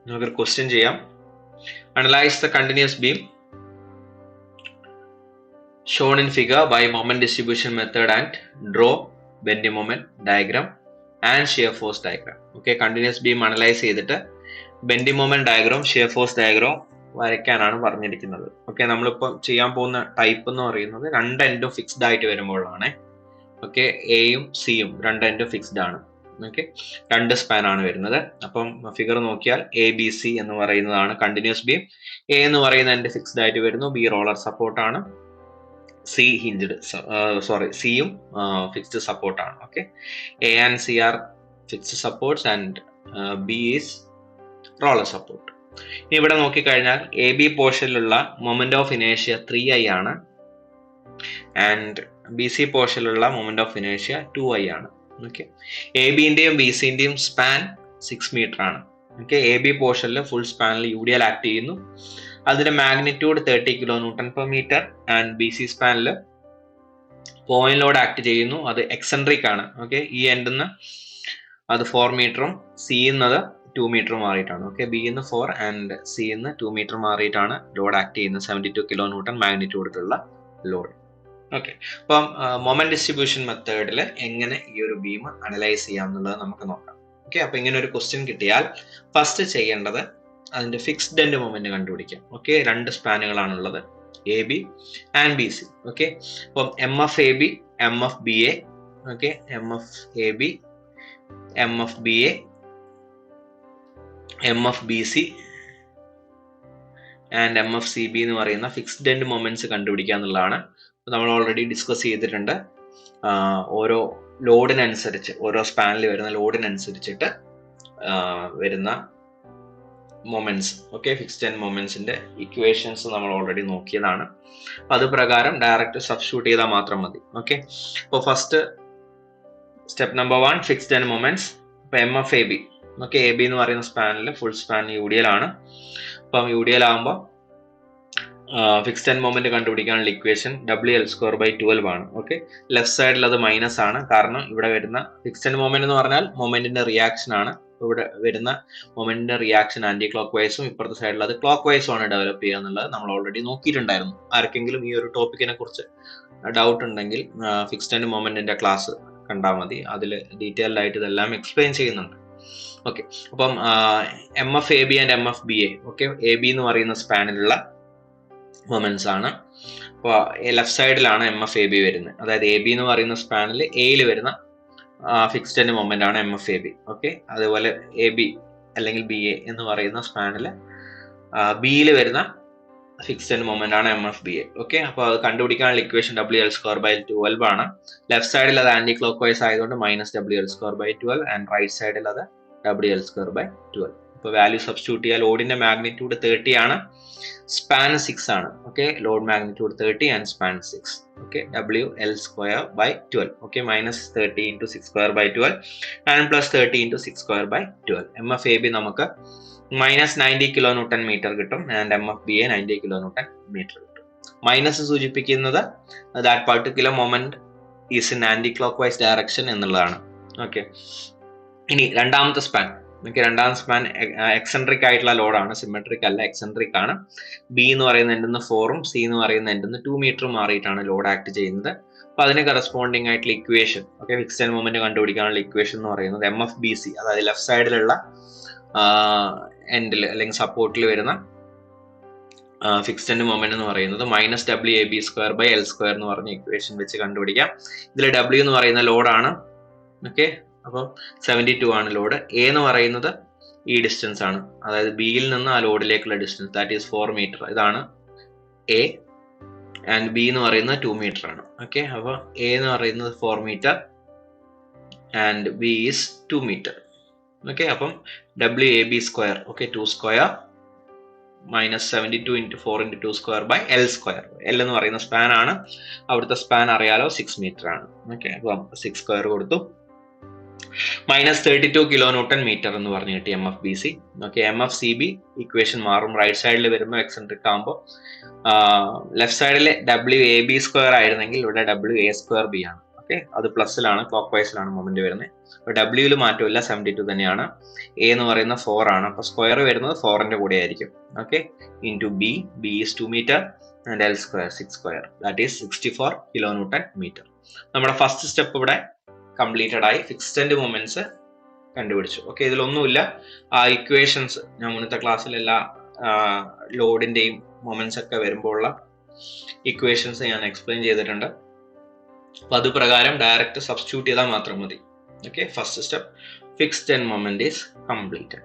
നമുക്കൊരു ക്വസ്റ്റ്യൻ ചെയ്യാം. Analyse the continuous beam shown in figure by moment distribution method and draw bending moment diagram and shear force diagram. Okay, continuous beam analyze ചെയ്തിട്ട് bending moment diagram, shear force diagram വരയ്ക്കാനാണ് പറഞ്ഞിരിക്കുന്നത്. Okay, നമ്മളിപ്പോൾ ചെയ്യാൻ പോകുന്ന type എന്ന് പറയുന്നത് രണ്ട് എൻഡും fixed ആയിട്ട് വരുമ്പോഴാണ്. ഓക്കെ, എയും സിയും രണ്ട് എൻഡും ഫിക്സ്ഡ് ആണ്. ഓക്കെ, രണ്ട് സ്പാൻ ആണ് വരുന്നത്. അപ്പം ഫിഗർ നോക്കിയാൽ എ ബി സി എന്ന് പറയുന്നതാണ് കണ്ടിന്യൂസ് ബീം. എ എന്ന് പറയുന്ന എൻഡ് ഫിക്സ്ഡ് ആയിട്ട് വരുന്നു, ബി റോളർ സപ്പോർട്ടാണ്, സി ഹിഞ്ച്ഡ് സിയും ഫിക്സ്ഡ് സപ്പോർട്ടാണ്. Okay, A and C are fixed supports and B is roller support. ഇനി ഇവിടെ നോക്കിക്കഴിഞ്ഞാൽ എ ബി പോർഷനിലുള്ള മൊമെന്റ് ഓഫ് ഇനേഷ്യ 3i ആണ് ആൻഡ് ബി സി പോർഷനിലുള്ള മൊമെന്റ് ഓഫ് ഇനേഷ്യ 2i ആണ്. ഓക്കെ, എ ബിന്റെയും ബി സിന്റെയും സ്പാൻ 6 മീറ്റർ ആണ്. ഓക്കെ, എ ബി പോർഷനിൽ ഫുൾ സ്പാനിൽ യൂഡിയൽ ആക്ട് ചെയ്യുന്നു, അതിന്റെ magnitude 30 kilo newton per metre. And B C സ്പാനിൽ പോയിന്റ് ലോഡ് ആക്ട് ചെയ്യുന്നു, അത് എക്സെൻട്രിക് ആണ്. ഓക്കെ, ഈ എൻഡിന്ന് അത് 4 മീറ്ററും സി എന്നത് 2 മീറ്റർ മാറിയിട്ടാണ്. ഓക്കെ, ബി എന്ന് 4 ആൻഡ് സി എന്ന് 2 മീറ്റർ മാറിയിട്ടാണ് ലോഡ് ആക്ട് ചെയ്യുന്നത്, 72 കിലോ ന്യൂട്ടൺ മാഗ്നിറ്റ്യൂഡിലുള്ള ലോഡ്. ഓക്കെ, അപ്പം മൊമെന്റ് ഡിസ്ട്രിബ്യൂഷൻ മെത്തേഡിൽ എങ്ങനെ ഈ ഒരു ബീം അനലൈസ് ചെയ്യാം എന്നുള്ളത് നമുക്ക് നോക്കാം. ഓക്കെ, അപ്പൊ ഇങ്ങനെ ഒരു ക്വസ്റ്റ്യൻ കിട്ടിയാൽ ഫസ്റ്റ് ചെയ്യേണ്ടത് അതിന്റെ ഫിക്സ്ഡ് എൻഡ് മൊമെന്റ് കണ്ടുപിടിക്കാം. ഓക്കെ, രണ്ട് സ്പാനുകളാണുള്ളത്, A B and B C. Okay, അപ്പം M F A B, M F B A. Okay, M F A B, M F B A, M F B C and M F C B എന്ന് പറയുന്ന fixed end moments കണ്ടുപിടിക്കുക എന്നുള്ളതാണ്. നമ്മൾ already discuss ചെയ്തിട്ടുണ്ട്. ഓരോ ലോഡിനനുസരിച്ച്, ഓരോ സ്പാനിൽ വരുന്ന ലോഡിനനുസരിച്ചിട്ട് വരുന്ന മൊമെന്റ്സ്. ഓക്കെ, ഫിക്സ്ഡ് എൻഡ് മൊമെന്റ്സിന്റെ ഇക്വേഷൻസ് നമ്മൾ ഓൾറെഡി നോക്കിയതാണ്. അത് പ്രകാരം ഡയറക്റ്റ് സബ്സ്റ്റിറ്റ്യൂട്ട് ചെയ്താൽ മാത്രം മതി. ഓക്കെ, അപ്പോൾ first step number 1, fixed end moments. അപ്പോൾ M F A B. Okay, A B എന്ന് പറയുന്ന സ്പാനിൽ ഫുൾ സ്പാൻ യൂഡിയൽ ആണ്. അപ്പം യൂഡിയൽ ആകുമ്പോൾ ഫിക്സ്ഡ് എൻഡ് മൊമെന്റ് കണ്ടുപിടിക്കാനുള്ള ഇക്വേഷൻ WL²/12 ആണ്. ഓക്കെ, ലെഫ്റ്റ് സൈഡിൽ അത് മൈനസ് ആണ്, കാരണം ഇവിടെ വരുന്ന ഫിക്സ്ഡ് എൻഡ് മൊമെന്റ് എന്ന് പറഞ്ഞാൽ മൊമെന്റിന്റെ റിയാക്ഷൻ ആണ്. ഇവിടെ വരുന്ന മൊമെന്റിന്റെ റിയാക്ഷൻ ആന്റി ക്ലോക്ക് വൈസും ഇപ്പുറത്തെ സൈഡിൽ അത് ക്ലോക്ക് വൈസും ആണ് ഡെവലപ്പ് ചെയ്യുക എന്നുള്ളത് നമ്മൾ ഓൾറെഡി നോക്കിയിട്ടുണ്ടായിരുന്നു. ആർക്കെങ്കിലും ഈ ഒരു ടോപ്പിക്കിനെ കുറിച്ച് ഡൗട്ട് ഉണ്ടെങ്കിൽ ഫിക്സ്ഡ് എൻഡ് മൊമെന്റിന്റെ ക്ലാസ് കണ്ടാൽ മതി, അതിൽ ഡീറ്റെയിൽഡ് ആയിട്ട് ഇതെല്ലാം എക്സ്പ്ലെയിൻ ചെയ്യുന്നുണ്ട്. ഓക്കെ, അപ്പം M F A B and M F B A. Okay, A B എന്ന് പറയുന്ന സ്പാനിലുള്ള മൊമെന്റ്സ് ആണ്. അപ്പോൾ ലെഫ്റ്റ് സൈഡിലാണ് എം എഫ് എ ബി വരുന്നത്. അതായത് എ ബി എന്ന് പറയുന്ന സ്പാനിൽ എയിൽ വരുന്ന ഫിക്സ്ഡ് എൻഡ് മൊമെന്റ് ആണ് M F A B. Okay, അതുപോലെ എ ബി അല്ലെങ്കിൽ ബി എ എന്ന് പറയുന്ന സ്പാനിൽ ബിയിൽ വരുന്ന ഫിക്സ്ഡ് എൻഡ് മൊമെന്റ് ആണ് M F B A. Okay, അപ്പോൾ അത് കണ്ടുപിടിക്കാനുള്ള ഇക്വേഷൻ WL²/12 ആണ്. ലെഫ്റ്റ് സൈഡിൽ അത് ആന്റി ക്ലോക്ക് വൈസ് ആയതുകൊണ്ട് -WL²/12 ആൻഡ് റൈറ്റ് സൈഡിൽ അത് WL²/12. ഇപ്പോൾ വാല്യൂ സബ്സ്റ്റിറ്റ്യൂട്ട് ചെയ്യാൻ ലോഡിന്റെ മാഗ്നിറ്റ്യൂഡ് 30 ആണ്, സ്പാൻ 6 ആണ്. Okay, load magnitude 30 and span 6. Okay, WL²/12. Okay, -30 × 6²/12 and +30 × 6²/12. M F A B നമുക്ക് -90 കിലോ ന്യൂട്ടൺ മീറ്റർ കിട്ടും and M F B A 90 kilo newton metre കിട്ടും. മൈനസ് സൂചിപ്പിക്കുന്നത് that particular moment is in anti clock vice direction എന്നുള്ളതാണ്. Okay, ഇനി രണ്ടാമത്തെ span. Okay, രണ്ടാമത്തെ span eccentric ആയിട്ടുള്ള ലോഡാണ്, സിമെട്രിക് അല്ല, എക്സെൻട്രിക് ആണ്. ബി എന്ന് പറയുന്ന എൻഡിന്ന് 4ഉം സി എന്ന് പറയുന്ന എൻഡിന്ന് 2 മീറ്ററും മാറിയിട്ടാണ് ലോഡ് ആക്ട് ചെയ്യുന്നത്. അപ്പൊ അതിന് കറസ്പോണ്ടിങ് ആയിട്ടുള്ള equation, okay, fixed end moment കണ്ടുപിടിക്കാനുള്ള ഇക്വേഷൻ എന്ന് പറയുന്നത് എം എഫ് ബി സി, അതായത് ലെഫ്റ്റ് സൈഡിലുള്ള എൻഡിൽ അല്ലെങ്കിൽ സപ്പോർട്ടിൽ വരുന്ന ഫിക്സ്ഡ് എൻഡ് മൊമെന്റ് എന്ന് പറയുന്നത് -WAB²/L² എന്ന് പറഞ്ഞ ഇക്വേഷൻ വെച്ച് കണ്ടുപിടിക്കാം. ഇതിൽ W എന്ന് പറയുന്ന ലോഡാണ്. ഓക്കെ, അപ്പോൾ 72 ആണ് ലോഡ്. എ എന്ന് പറയുന്നത് ഈ ഡിസ്റ്റൻസ് ആണ്, അതായത് ബിയിൽ നിന്ന് ആ ലോഡിലേക്കുള്ള ഡിസ്റ്റൻസ്, ദാറ്റ് ഈസ് 4 മീറ്റർ. ഇതാണ് എ ആൻഡ് ബി എന്ന് പറയുന്നത് 2 മീറ്റർ ആണ്. ഓക്കെ, അപ്പോൾ എ എന്ന് പറയുന്നത് 4 metre and B is 2 metre. Okay, അപ്പം WAB², ഓക്കെ, 2² -72 × 4 × 2²/L². L എന്ന് പറയുന്ന സ്പാൻ ആണ്, അവിടുത്തെ സ്പാൻ അറിയാലോ 6 മീറ്റർ ആണ്. ഓക്കെ, അപ്പം 6² കൊടുത്തു. -32 കിലോ ന്യൂട്ടൺ മീറ്റർ എന്ന് പറഞ്ഞു കിട്ടി M F B C. Okay, M F C B equation മാറും, റൈറ്റ് സൈഡിൽ വരുമ്പോൾ എക്സെൻട്രിക് ആകുമ്പോൾ ലെഫ്റ്റ് സൈഡിൽ WAB² ആയിരുന്നെങ്കിൽ ഇവിടെ WA²B ആണ്. ഓക്കെ, അത് പ്ലസിലാണ്, ക്ലോക്ക് വൈസിലാണ് മൊമെന്റ് വരുന്നത്. അപ്പോൾ ഡബ്ല്യൂയിൽ മാറ്റമില്ല, 72 തന്നെയാണ്. എ എന്ന് പറയുന്ന 4 ആണ്, അപ്പോൾ സ്ക്വയർ വരുന്നത് 4ന്റെ കൂടെ ആയിരിക്കും. Okay, into B, B is 2 metre and L square 6 square, that is 64 kN/m. നമ്മുടെ ഫസ്റ്റ് സ്റ്റെപ്പ് ഇവിടെ കംപ്ലീറ്റഡ് ആയി. ഫിക്സ്ഡ് എൻഡ് മൊമെന്റ്സ് കണ്ടുപിടിച്ചു. ഓക്കെ, ഇതിലൊന്നുമില്ല, ആ ഇക്വേഷൻസ് ഞാൻ മുന്നത്തെ ക്ലാസ്സിൽ എല്ലാ ലോഡിന്റെയും മൊമെന്റ്സ് ഒക്കെ വരുമ്പോഴുള്ള ഇക്വേഷൻസ് ഞാൻ എക്സ്പ്ലെയിൻ ചെയ്തിട്ടുണ്ട്. അപ്പൊ അത് പ്രകാരം ഡയറക്റ്റ് സബ്സ്റ്റിറ്റ്യൂട്ട് ചെയ്താൽ മാത്രം മതി. Okay, first step fixed end moment is completed.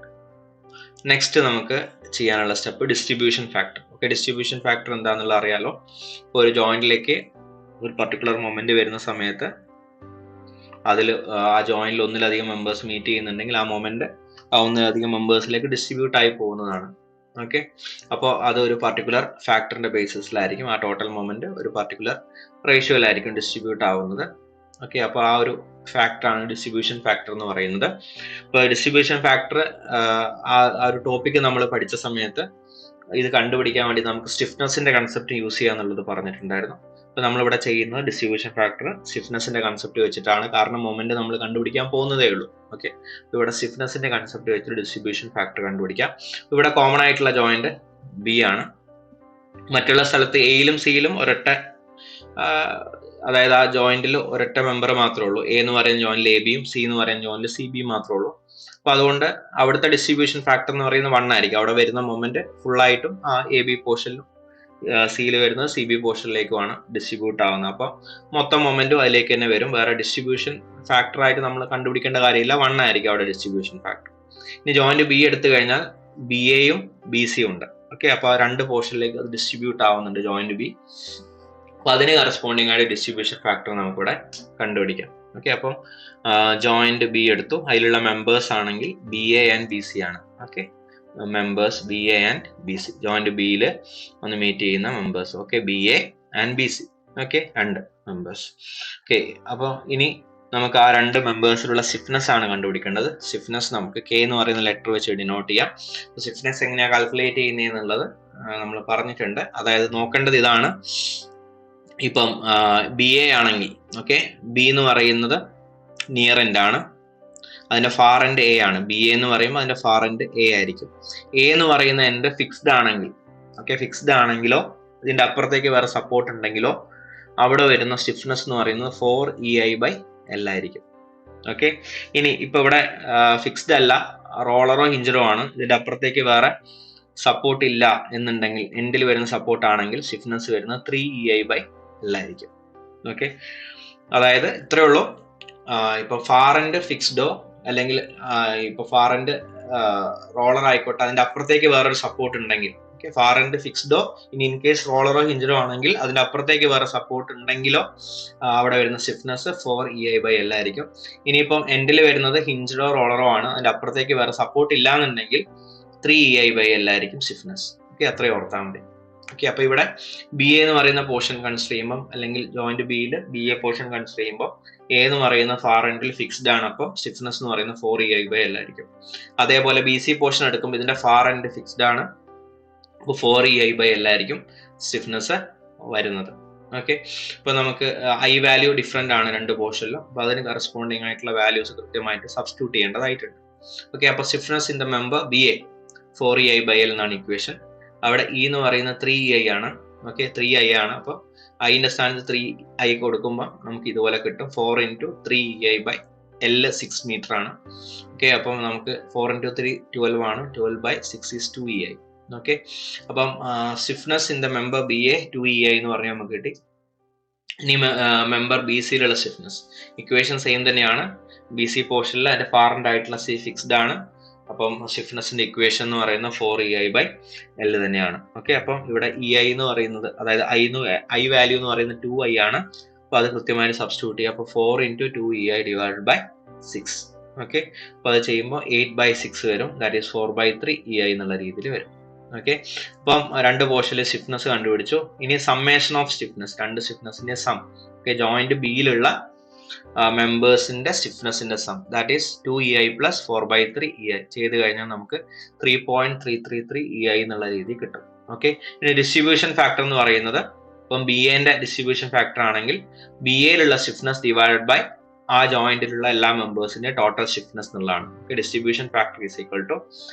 Next നമുക്ക് ചെയ്യാനുള്ള step distribution factor. Okay, distribution factor എന്താണെന്നുള്ള അറിയാലോ. ഇപ്പോൾ ഒരു ജോയിന്റിലേക്ക് ഒരു പർട്ടിക്കുലർ മൊമെന്റ് വരുന്ന സമയത്ത് അതിൽ ആ ജോയിന്റിൽ ഒന്നിലധികം മെമ്പേഴ്സ് മീറ്റ് ചെയ്യുന്നുണ്ടെങ്കിൽ ആ മൊമെന്റ് ആ ഒന്നിലധികം മെമ്പേഴ്സിലേക്ക് ഡിസ്ട്രിബ്യൂട്ട് ആയി പോകുന്നതാണ്. ഓക്കെ, അപ്പോൾ അത് ഒരു പർട്ടിക്കുലർ ഫാക്ടറിന്റെ ബേസിസിലായിരിക്കും ആ ടോട്ടൽ മൊമെന്റ് ഒരു പർട്ടിക്കുലർ റേഷ്യോയിലായിരിക്കും ഡിസ്ട്രിബ്യൂട്ട് ആവുന്നത്. ഓക്കെ, അപ്പോൾ ആ ഒരു ഫാക്ടറാണ് ഡിസ്ട്രിബ്യൂഷൻ ഫാക്ടർ എന്ന് പറയുന്നത്. ഇപ്പോൾ ഡിസ്ട്രിബ്യൂഷൻ ഫാക്ടർ ആ ഒരു ടോപ്പിക്ക് നമ്മൾ പഠിച്ച സമയത്ത് ഇത് കണ്ടുപിടിക്കാൻ വേണ്ടി നമുക്ക് സ്റ്റിഫ്നെസിന്റെ കൺസെപ്റ്റ് യൂസ് ചെയ്യാന്നുള്ളത് പറഞ്ഞിട്ടുണ്ടായിരുന്നു. അപ്പോൾ നമ്മളിവിടെ ചെയ്യുന്നത് ഡിസ്ട്രിബ്യൂഷൻ ഫാക്ടർ സ്റ്റിഫ്നെസിന്റെ കൺസെപ്റ്റ് വെച്ചിട്ടാണ്, കാരണം മൊമെന്റ് നമ്മൾ കണ്ടുപിടിക്കാൻ പോകുന്നതേ ഉള്ളൂ. ഓക്കെ, ഇവിടെ സ്റ്റിഫ്നെസിന്റെ കൺസെപ്റ്റ് വെച്ചിട്ട് ഡിസ്ട്രിബ്യൂഷൻ ഫാക്ടർ കണ്ടുപിടിക്കാം. ഇവിടെ കോമൺ ആയിട്ടുള്ള ജോയിന്റ് ബി ആണ്. മറ്റുള്ള സ്ഥലത്ത് എയിലും സിയിലും ഒരൊറ്റ, അതായത് ആ ജോയിന്റിൽ ഒരൊറ്റ മെമ്പർ മാത്രമേ ഉള്ളൂ. എ എന്ന് പറയുന്ന ജോയിന്റിൽ എ ബിയും സി എന്ന് പറയുന്ന ജോയിന്റിൽ സി ബിയും മാത്രമേ ഉള്ളൂ. അപ്പൊ അതുകൊണ്ട് അവിടുത്തെ ഡിസ്ട്രിബ്യൂഷൻ ഫാക്ടർ എന്ന് പറയുന്നത് 1 ആയിരിക്കും. അവിടെ വരുന്ന മൊമെന്റ് ഫുള്ളായിട്ടും ആ എ ബി പോർഷനിലും സിയിൽ വരുന്നത് സി ബി പോർഷനിലേക്കുമാണ് ഡിസ്ട്രിബ്യൂട്ട് ആവുന്നത്. അപ്പോൾ മൊത്തം മൊമെന്റും അതിലേക്ക് തന്നെ വരും. വേറെ ഡിസ്ട്രിബ്യൂഷൻ ഫാക്ടർ ആയിട്ട് നമ്മൾ കണ്ടുപിടിക്കേണ്ട കാര്യമില്ല, 1 ആയിരിക്കും അവിടെ ഡിസ്ട്രിബ്യൂഷൻ ഫാക്ടർ. ഇനി ജോയിന്റ് ബി എടുത്തു കഴിഞ്ഞാൽ ബി എയും ബി സിയും ഉണ്ട്. ഓക്കെ, അപ്പോൾ 2 പോർഷനിലേക്ക് അത് ഡിസ്ട്രിബ്യൂട്ട് ആവുന്നുണ്ട് ജോയിന്റ് ബി. അപ്പോൾ അതിന് കറസ്പോണ്ടിങ് ആയിട്ട് ഡിസ്ട്രിബ്യൂഷൻ ഫാക്ടർ നമുക്കിവിടെ കണ്ടുപിടിക്കാം. ഓക്കെ, അപ്പം ജോയിന്റ് ബി എടുത്തു, അതിലുള്ള മെമ്പേഴ്സ് ആണെങ്കിൽ B A and B C ആണ്. Okay, members B A and B C, joint ബിയിൽ ഒന്ന് മീറ്റ് ചെയ്യുന്ന members. Okay, B A and B C. Okay, 2 members. Okay, അപ്പോൾ ഇനി നമുക്ക് ആ 2 മെമ്പേഴ്സിലുള്ള സ്റ്റിഫ്നെസ് ആണ് കണ്ടുപിടിക്കേണ്ടത്. സ്റ്റിഫ്നെസ് നമുക്ക് കെ എന്ന് പറയുന്ന ലെറ്റർ വെച്ച് ഡിനോട്ട് ചെയ്യാം. സ്റ്റിഫ്നെസ് എങ്ങനെയാണ് കാൽക്കുലേറ്റ് ചെയ്യുന്നതെന്നുള്ളത് നമ്മൾ പറഞ്ഞിട്ടുണ്ട്. അതായത് നോക്കേണ്ടത് ഇതാണ്. ഇപ്പം ബി എ ആണെങ്കിൽ, ഓക്കെ, ബി എന്ന് പറയുന്നത് നിയർ എൻഡ് ആണ്, അതിന്റെ ഫാർ എൻഡ് എ ആണ്. ബി എ എന്ന് പറയുമ്പോൾ അതിന്റെ ഫാർ എൻഡ് എ ആയിരിക്കും. എ എന്ന് പറയുന്ന എൻഡ് ഫിക്സ്ഡ് ആണെങ്കിൽ, ഓക്കെ, ഫിക്സ്ഡ് ആണെങ്കിലോ ഇതിന്റെ അപ്പുറത്തേക്ക് വേറെ സപ്പോർട്ട് ഉണ്ടെങ്കിലോ അവിടെ വരുന്ന സ്റ്റിഫ്നെസ് എന്ന് പറയുന്നത് 4EI/L ആയിരിക്കും. ഓക്കെ, ഇനി ഇപ്പൊ ഇവിടെ ഫിക്സ്ഡ് അല്ല, റോളറോ ഹിഞ്ചറോ ആണ്, ഇതിന്റെ അപ്പുറത്തേക്ക് വേറെ സപ്പോർട്ട് ഇല്ല എന്നുണ്ടെങ്കിൽ, എൻഡിൽ വരുന്ന സപ്പോർട്ട് ആണെങ്കിൽ സ്റ്റിഫ്നെസ് വരുന്നത് 3EI/L ആയിരിക്കും. ഓക്കെ, അതായത് ഇത്രയേ ഉള്ളൂ. ഇപ്പൊ ഫാർ എൻഡ് ഫിക്സ്ഡോ അല്ലെങ്കിൽ ഇപ്പൊ ഫാർ എൻഡ് റോളർ ആയിക്കോട്ടെ, അതിന്റെ അപ്പുറത്തേക്ക് വേറൊരു സപ്പോർട്ട് ഉണ്ടെങ്കിൽ, ഓക്കെ, ഫാർ എൻഡ് ഫിക്സ്ഡോ ഇനി ഇൻ കേസ് റോളറോ ഹിഞ്ചറോ ആണെങ്കിൽ അതിന്റെ അപ്പുറത്തേക്ക് വേറെ സപ്പോർട്ട് ഉണ്ടെങ്കിലോ അവിടെ വരുന്ന സ്റ്റിഫ്നെസ് 4EI/L ആയിരിക്കും. ഇനിയിപ്പം എൻഡിൽ വരുന്നത് ഹിഞ്ചറോ റോളറോ ആണ്, അതിന്റെ അപ്പുറത്തേക്ക് വേറെ സപ്പോർട്ട് ഇല്ല എന്നുണ്ടെങ്കിൽ 3EI/L ആയിരിക്കും സ്റ്റിഫ്നെസ്. ഓക്കെ, അത്രയും ഓർത്താൽ മതി. ഓക്കെ, അപ്പൊ ഇവിടെ ബി എ എന്ന് പറയുന്ന പോർഷൻ കൺസിഡർ ചെയ്യുമ്പോൾ, അല്ലെങ്കിൽ ജോയിന്റ് ബിയിൽ ബി എ പോർഷൻ കൺസിഡർ ചെയ്യുമ്പോൾ എ എന്ന് പറയുന്ന ഫാർ എൻഡിൽ ഫിക്സ്ഡ് ആണ്, അപ്പോൾ സ്റ്റിഫ്നെസ് എന്ന് പറയുന്നത് 4EI/L ആയിരിക്കും. അതേപോലെ ബി സി പോർഷൻ എടുക്കുമ്പോൾ ഇതിന്റെ ഫാർ എൻഡ് ഫിക്സ്ഡ് ആണ്, അപ്പോൾ 4EI/L ആയിരിക്കും സ്റ്റിഫ്നെസ് വരുന്നത്. ഓക്കെ, ഇപ്പൊ നമുക്ക് ഐ വാല്യൂ ഡിഫറെന്റ് ആണ് 2 പോർഷനിലും, അപ്പൊ അതിന് കറസ്പോണ്ടിങ് ആയിട്ടുള്ള വാല്യൂസ് കൃത്യമായിട്ട് സബ്സ്റ്റിറ്റ്യൂട്ട് ചെയ്യേണ്ടതായിട്ടുണ്ട്. ഓക്കെ, അപ്പൊ stiffness in the member B A 4EI/L എന്നാണ് ഇക്വേഷൻ. അവിടെ ഇ എന്ന് പറയുന്ന 3EI ആണ്. ഓക്കെ, 3I ആണ്. അപ്പോൾ ഐന്റെ സ്ഥാനത്ത് 3I കൊടുക്കുമ്പോൾ നമുക്ക് ഇതുപോലെ കിട്ടും. 4 × 3EI/L 6 മീറ്റർ ആണ്. ഓക്കെ, അപ്പം നമുക്ക് 4 × 3 12 ആണ്. 12/6 is 2EI. ഓക്കെ, അപ്പം stiffness in the member B A 2EI എന്ന് പറഞ്ഞാൽ നമുക്ക് കിട്ടി. ഇനി മെമ്പർ ബി സിയിലുള്ള സ്റ്റിഫ്നെസ് ഇക്വേഷൻ സെയിം തന്നെയാണ്. ബി സി പോർഷനിൽ അതിന്റെ ഫാർ എൻഡ് ആയിട്ടുള്ള സി ഫിക്സ്ഡ് ആണ്. അപ്പം സ്റ്റിഫ്നെസിന്റെ ഇക്വേഷൻ എന്ന് പറയുന്നത് 4EI/L തന്നെയാണ്. ഓക്കെ, അപ്പം ഇവിടെ EI എന്ന് പറയുന്നത്, അതായത് ഐ വാല്യൂ എന്ന് പറയുന്നത് 2I ആണ്. അപ്പൊ അത് കൃത്യമായിട്ട് സബ്സ്റ്റിറ്റ്യൂട്ട് ചെയ്യുക. അപ്പോൾ 4 × 2EI/6. ഓക്കെ, അപ്പൊ അത് ചെയ്യുമ്പോൾ 8/6 വരും. ദാറ്റ് ഈസ് 4/3EI എന്നുള്ള രീതിയിൽ വരും. ഓക്കെ, അപ്പം 2 പോർഷനിൽ സ്റ്റിഫ്നെസ് കണ്ടുപിടിച്ചു. ഇനി സമ്മേഷൻ ഓഫ് സ്റ്റിഫ്നെസ്, 2 സ്റ്റിഫ്നെസിന്റെ സം. ഓക്കെ, ജോയിന്റ് ബിയിലുള്ള മെമ്പേഴ്സിന്റെ സ്റ്റിഫ്നെസിന്റെ sum, that is 2EI + 4/3EI ചെയ്ത് കഴിഞ്ഞാൽ നമുക്ക് 3.333EI എന്നുള്ള രീതി കിട്ടും. ഓക്കെ, ഇനി ഡിസ്ട്രിബ്യൂഷൻ ഫാക്ടർ എന്ന് പറയുന്നത് അപ്പം ബി എന്റെ ഡിസ്ട്രിബ്യൂഷൻ ഫാക്ടർ ആണെങ്കിൽ ബി എയിലുള്ള സ്റ്റിഫ്നെസ് ഡിവൈഡഡ് ബൈ ആ ജോയിന്റിലുള്ള എല്ലാ മെമ്പേഴ്സിന്റെ ടോട്ടൽ സ്റ്റിഫ്നെസ് എന്നുള്ളതാണ്. Distribution factor is equal to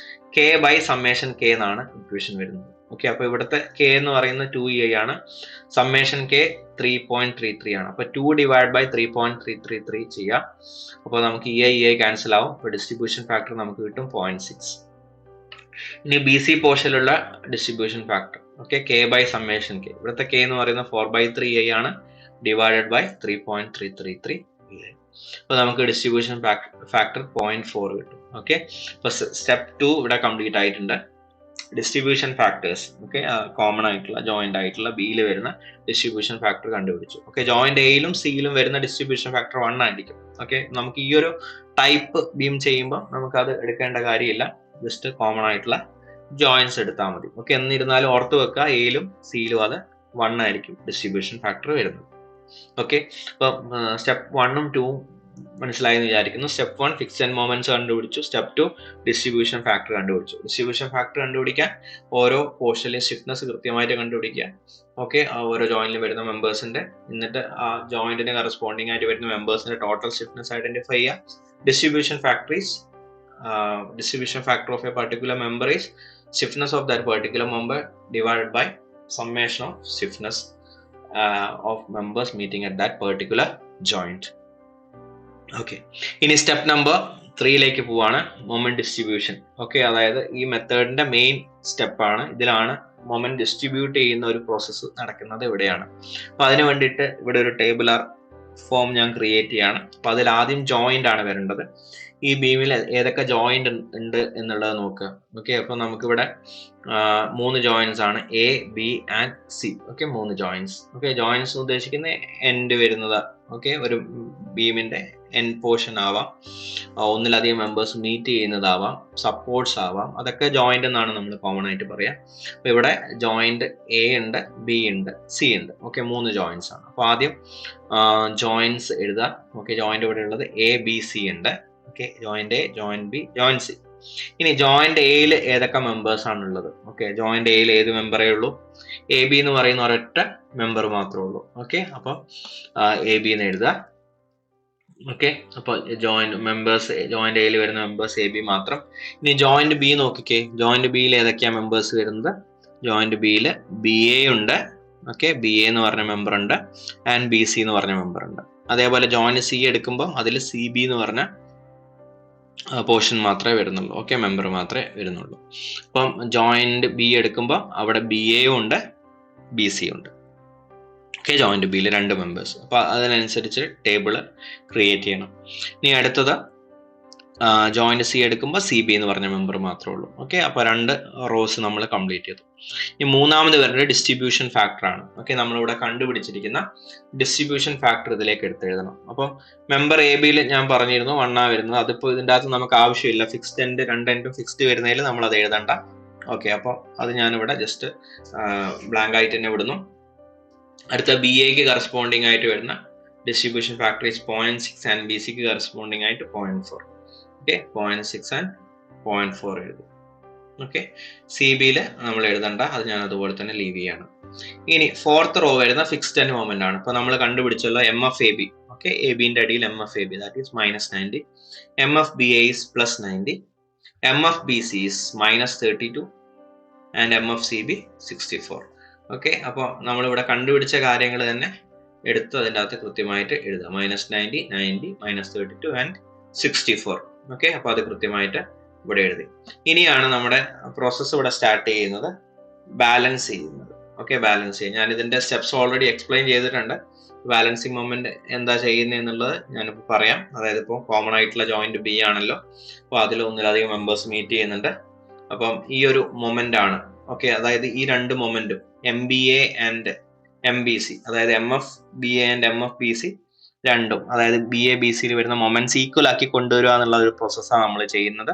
K by summation K എന്നാണ് ഇക്വേഷൻ വരുന്നത്. ഓക്കെ, അപ്പൊ ഇവിടുത്തെ കെ എന്ന് പറയുന്നത് 2EI ആണ്, സമ്മേഷൻ കെ 3.33 ആണ്. അപ്പൊ 2 ഡിവൈഡ് ബൈ 3.333 ചെയ്യാം. അപ്പോൾ നമുക്ക് EI ക്യാൻസൽ ആവും. അപ്പൊ ഡിസ്ട്രിബ്യൂഷൻ ഫാക്ടർ നമുക്ക് കിട്ടും 0.6. ഇനി ബി സി പോർഷനിലുള്ള distribution factor okay, K by summation K. ഇവിടുത്തെ കെ എന്ന് പറയുന്നത് 4/3i ആണ്, ഡിവൈഡഡ് ബൈ 3.333. അപ്പൊ നമുക്ക് ഡിസ്ട്രിബ്യൂഷൻ ഫാക്ടർ 0.4 കിട്ടും. ഓക്കെ, അപ്പൊ സ്റ്റെപ്പ് 2 ഇവിടെ കംപ്ലീറ്റ് ആയിട്ടുണ്ട്. ഡിസ്ട്രിബ്യൂഷൻ ഫാക്ടേഴ്സ് ഓക്കെ, കോമൺ ആയിട്ടുള്ള ജോയിന്റ് ആയിട്ടുള്ള ബിയിൽ വരുന്ന ഡിസ്ട്രിബ്യൂഷൻ ഫാക്ടർ കണ്ടുപിടിച്ചു. ഓക്കെ, ജോയിന്റ് എയിലും സിയിലും വരുന്ന ഡിസ്ട്രിബ്യൂഷൻ ഫാക്ടർ 1 ആയിരിക്കും. ഓക്കെ, നമുക്ക് ഈ ഒരു ടൈപ്പ് ബീം ചെയ്യുമ്പോൾ നമുക്ക് അത് എടുക്കേണ്ട കാര്യമില്ല, ജസ്റ്റ് കോമൺ ആയിട്ടുള്ള ജോയിന്റ്സ് എടുത്താൽ മതി. ഓക്കെ, എന്നിരുന്നാലും ഓർത്ത് വെക്കുക, എയിലും സിയിലും അത് 1 ആയിരിക്കും ഡിസ്ട്രിബ്യൂഷൻ ഫാക്ടർ വരുന്നത്. ഓക്കെ, അപ്പം സ്റ്റെപ്പ് 1ഉം 2ഉം മനസ്സിലായെന്ന് വിചാരിക്കുന്നു. സ്റ്റെപ്പ് 1 ഫിക്സ്ഡ് എൻഡ് മൊമെന്റ്സ് കണ്ടുപിടിച്ചു. സ്റ്റെപ്പ് 2 ഡിസ്ട്രിബ്യൂഷൻ ഫാക്ടർ കണ്ടുപിടിച്ചു. ഡിസ്ട്രിബ്യൂഷൻ ഫാക്ടർ കണ്ടുപിടിക്കാൻ ഓരോ പോർഷനിലെ സ്റ്റിഫ്നെസ് കൃത്യമായിട്ട് കണ്ടുപിടിക്കുക. ഓക്കെ, ഓരോ ജോയിന്റിലും വരുന്ന മെമ്പേഴ്സിന്റെ, എന്നിട്ട് ആ ജോയിന്റിന് കറസ്പോണ്ടിങ് ആയിട്ട് വരുന്ന മെമ്പേഴ്സിന്റെ ടോട്ടൽ സ്റ്റിഫ്നെസ് ഐഡന്റിഫൈ ചെയ്യുക. Distribution factor of A particular member is stiffness of that particular member divided by summation of stiffness of members meeting at that particular joint. Okay, ഇനി സ്റ്റെപ്പ് നമ്പർ 3ലേക്ക് പോവാണ്, moment distribution. Okay, അതായത് ഈ മെത്തേഡിന്റെ main സ്റ്റെപ്പാണ്. ഇതിലാണ് moment distribute ചെയ്യുന്ന ഒരു process നടക്കുന്നത് ഇവിടെയാണ്. അപ്പൊ അതിന് വേണ്ടിയിട്ട് ഇവിടെ ഒരു ടേബുലർ ഫോം ഞാൻ ക്രിയേറ്റ് ചെയ്യാണ്. അപ്പൊ അതിൽ ആദ്യം ജോയിന്റ് ആണ് വരേണ്ടത്. ഈ ബീമിൽ ഏതൊക്കെ ജോയിന്റ് ഉണ്ട് എന്നുള്ളത് നോക്കുക. ഓക്കെ, അപ്പൊ നമുക്കിവിടെ 3 ജോയിന്റ്സ് ആണ്, A B and C. Okay, 3 joints. Okay, joints ഉദ്ദേശിക്കുന്ന എൻഡ് വരുന്നത്. ഓക്കെ, ഒരു ബീമിന്റെ എൻഡ് പോർഷൻ ആവാം, ഒന്നിലധികം മെമ്പേഴ്സ് മീറ്റ് ചെയ്യുന്നതാവാം, സപ്പോർട്ട്സ് ആവാം, അതൊക്കെ ജോയിന്റ് എന്നാണ് നമ്മൾ കോമൺ ആയിട്ട് പറയാം. അപ്പൊ ഇവിടെ ജോയിന്റ് എ ഉണ്ട്, ബി ഉണ്ട്, സി ഉണ്ട്. ഓക്കെ, 3 ജോയിന്റ്സ് ആണ്. അപ്പൊ ആദ്യം ജോയിന്റ്സ് എഴുതാം. ഓക്കെ, ജോയിന്റ് ഇവിടെ ഉള്ളത് എ ബി സി ഉണ്ട്. Okay, joint A, joint B, joint C. ഇനി ജോയിന്റ് എയിൽ ഏതൊക്കെ മെമ്പേഴ്സ് ആണുള്ളത്? ഓക്കെ, ജോയിന്റ് എയിൽ ഏത് മെമ്പറേ ഉള്ളൂ? എ ബി എന്ന് പറയുന്ന ഒരൊറ്റ മെമ്പർ മാത്രമേ ഉള്ളൂ. ഓക്കെ, അപ്പൊ എ ബി എന്ന് എഴുതുക. ഓക്കെ, അപ്പൊ ജോയിന്റ് എയിൽ വരുന്ന മെമ്പേഴ്സ് എ ബി മാത്രം. ഇനി ജോയിന്റ് ബി നോക്കിക്കേ, ജോയിന്റ് ബിയിൽ ഏതൊക്കെയാ മെമ്പേഴ്സ് വരുന്നത്? ജോയിന്റ് ബിയിൽ ബി എ ഉണ്ട്. ഓക്കെ, ബി എ എന്ന് പറഞ്ഞ മെമ്പർ ഉണ്ട്, ആൻഡ് ബി സി എന്ന് പറഞ്ഞ മെമ്പർ ഉണ്ട്. അതേപോലെ ജോയിന്റ് സി എടുക്കുമ്പോൾ അതിൽ സി ബി എന്ന് പറഞ്ഞ പോർഷൻ മാത്രമേ വരുന്നുള്ളൂ. ഓക്കെ, മെമ്പർ മാത്രമേ വരുന്നുള്ളൂ. അപ്പം ജോയിന്റ് ബി എടുക്കുമ്പോൾ അവിടെ ബി എയും ഉണ്ട്, ബി സി ഉണ്ട്. ഓക്കെ, ജോയിന്റ് ബിയിൽ 2 മെമ്പേഴ്സ്. അപ്പൊ അതിനനുസരിച്ച് ടേബിള് ക്രിയേറ്റ് ചെയ്യണം. ഇനി അടുത്തത് ജോയിന്റ് സി എടുക്കുമ്പോൾ സി ബി എന്ന് പറഞ്ഞ മെമ്പർ മാത്രമേ ഉള്ളൂ. ഓക്കെ, അപ്പൊ 2 റോസ് നമ്മൾ കംപ്ലീറ്റ് ചെയ്തു. ഈ മൂന്നാമത് വരുന്നത് ഡിസ്ട്രിബ്യൂഷൻ ഫാക്ടർ ആണ്. ഓക്കെ, നമ്മളിവിടെ കണ്ടുപിടിച്ചിരിക്കുന്ന ഡിസ്ട്രിബ്യൂഷൻ ഫാക്ടർ ഇതിലേക്ക് എടുത്തെഴുതണം. അപ്പം മെമ്പർ എ ബിയിൽ ഞാൻ പറഞ്ഞിരുന്നു 1 വരുന്നത്. അതിപ്പോൾ ഇതിൻ്റെ അകത്ത് നമുക്ക് ആവശ്യമില്ല, ഫിക്സ്ഡ് എൻഡ് 2 എൻഡും ഫിക്സ്ഡ് വരുന്നതിൽ നമ്മൾ അത് എഴുതണ്ട. ഓക്കെ, അപ്പോൾ അത് ഞാനിവിടെ ജസ്റ്റ് ബ്ലാങ്ക് ആയിട്ട് തന്നെ വിടുന്നു. അടുത്ത ബി എക്ക് കറസ്പോണ്ടിങ് ആയിട്ട് വരുന്ന distribution factor is 0.6 and B സിക്ക് കറസ്പോണ്ടിങ് ആയിട്ട് 0.4. ഓക്കെ, 0.6 ആൻഡ് 0.4 എഴുതും. ഓക്കെ, സി ബിയിൽ നമ്മൾ എഴുതണ്ട, അത് ഞാൻ അതുപോലെ തന്നെ ലീവ് ചെയ്യാണ്. ഇനി 4th റോ വരുന്ന ഫിക്സ്ഡ് എൻഡ് മൊമെന്റ് ആണ്. ഇപ്പൊ നമ്മൾ കണ്ടുപിടിച്ചല്ലോ M F A B. Okay, A ബിന്റെ അടിയിൽ M F A B, that is -90. M F B A is +90. M F B C is -32 and M F C B 64. Okay, അപ്പോൾ നമ്മളിവിടെ കണ്ടുപിടിച്ച കാര്യങ്ങൾ തന്നെ എടുത്ത് അതിൻ്റെ അകത്ത് കൃത്യമായിട്ട് എഴുതുക. -90, 90, -32 ആൻഡ് 64. ഓക്കെ, അപ്പോൾ അത് കൃത്യമായിട്ട് ഇവിടെ എഴുതി. ഇനിയാണ് നമ്മുടെ പ്രോസസ്സ് ഇവിടെ സ്റ്റാർട്ട് ചെയ്യുന്നത്, ബാലൻസ് ചെയ്യുന്നത്. ഓക്കെ, ബാലൻസ് ചെയ്യും. ഞാൻ ഇതിന്റെ സ്റ്റെപ്സ് ഓൾറെഡി എക്സ്പ്ലെയിൻ ചെയ്തിട്ടുണ്ട്. ബാലൻസിങ് മൊമെന്റ് എന്താ ചെയ്യുന്നത് എന്നുള്ളത് ഞാനിപ്പോൾ പറയാം. അതായത് ഇപ്പോൾ കോമൺ ആയിട്ടുള്ള ജോയിന്റ് ബി ആണല്ലോ, അപ്പോൾ അതിൽ ഒന്നിലധികം മെമ്പേഴ്സ് മീറ്റ് ചെയ്യുന്നുണ്ട്. അപ്പം ഈ ഒരു മൊമെന്റ് ആണ്. ഓക്കെ, അതായത് ഈ 2 മൊമെന്റും M B A and M B C, അതായത് M F B A and M F B C രണ്ടും, അതായത് ബി എ ബി സിയിൽ വരുന്ന മൊമെന്റ്സ് ഈക്വൽ ആക്കി കൊണ്ടുവരിക എന്നുള്ള ഒരു പ്രോസസ്സാണ് നമ്മൾ ചെയ്യുന്നത്.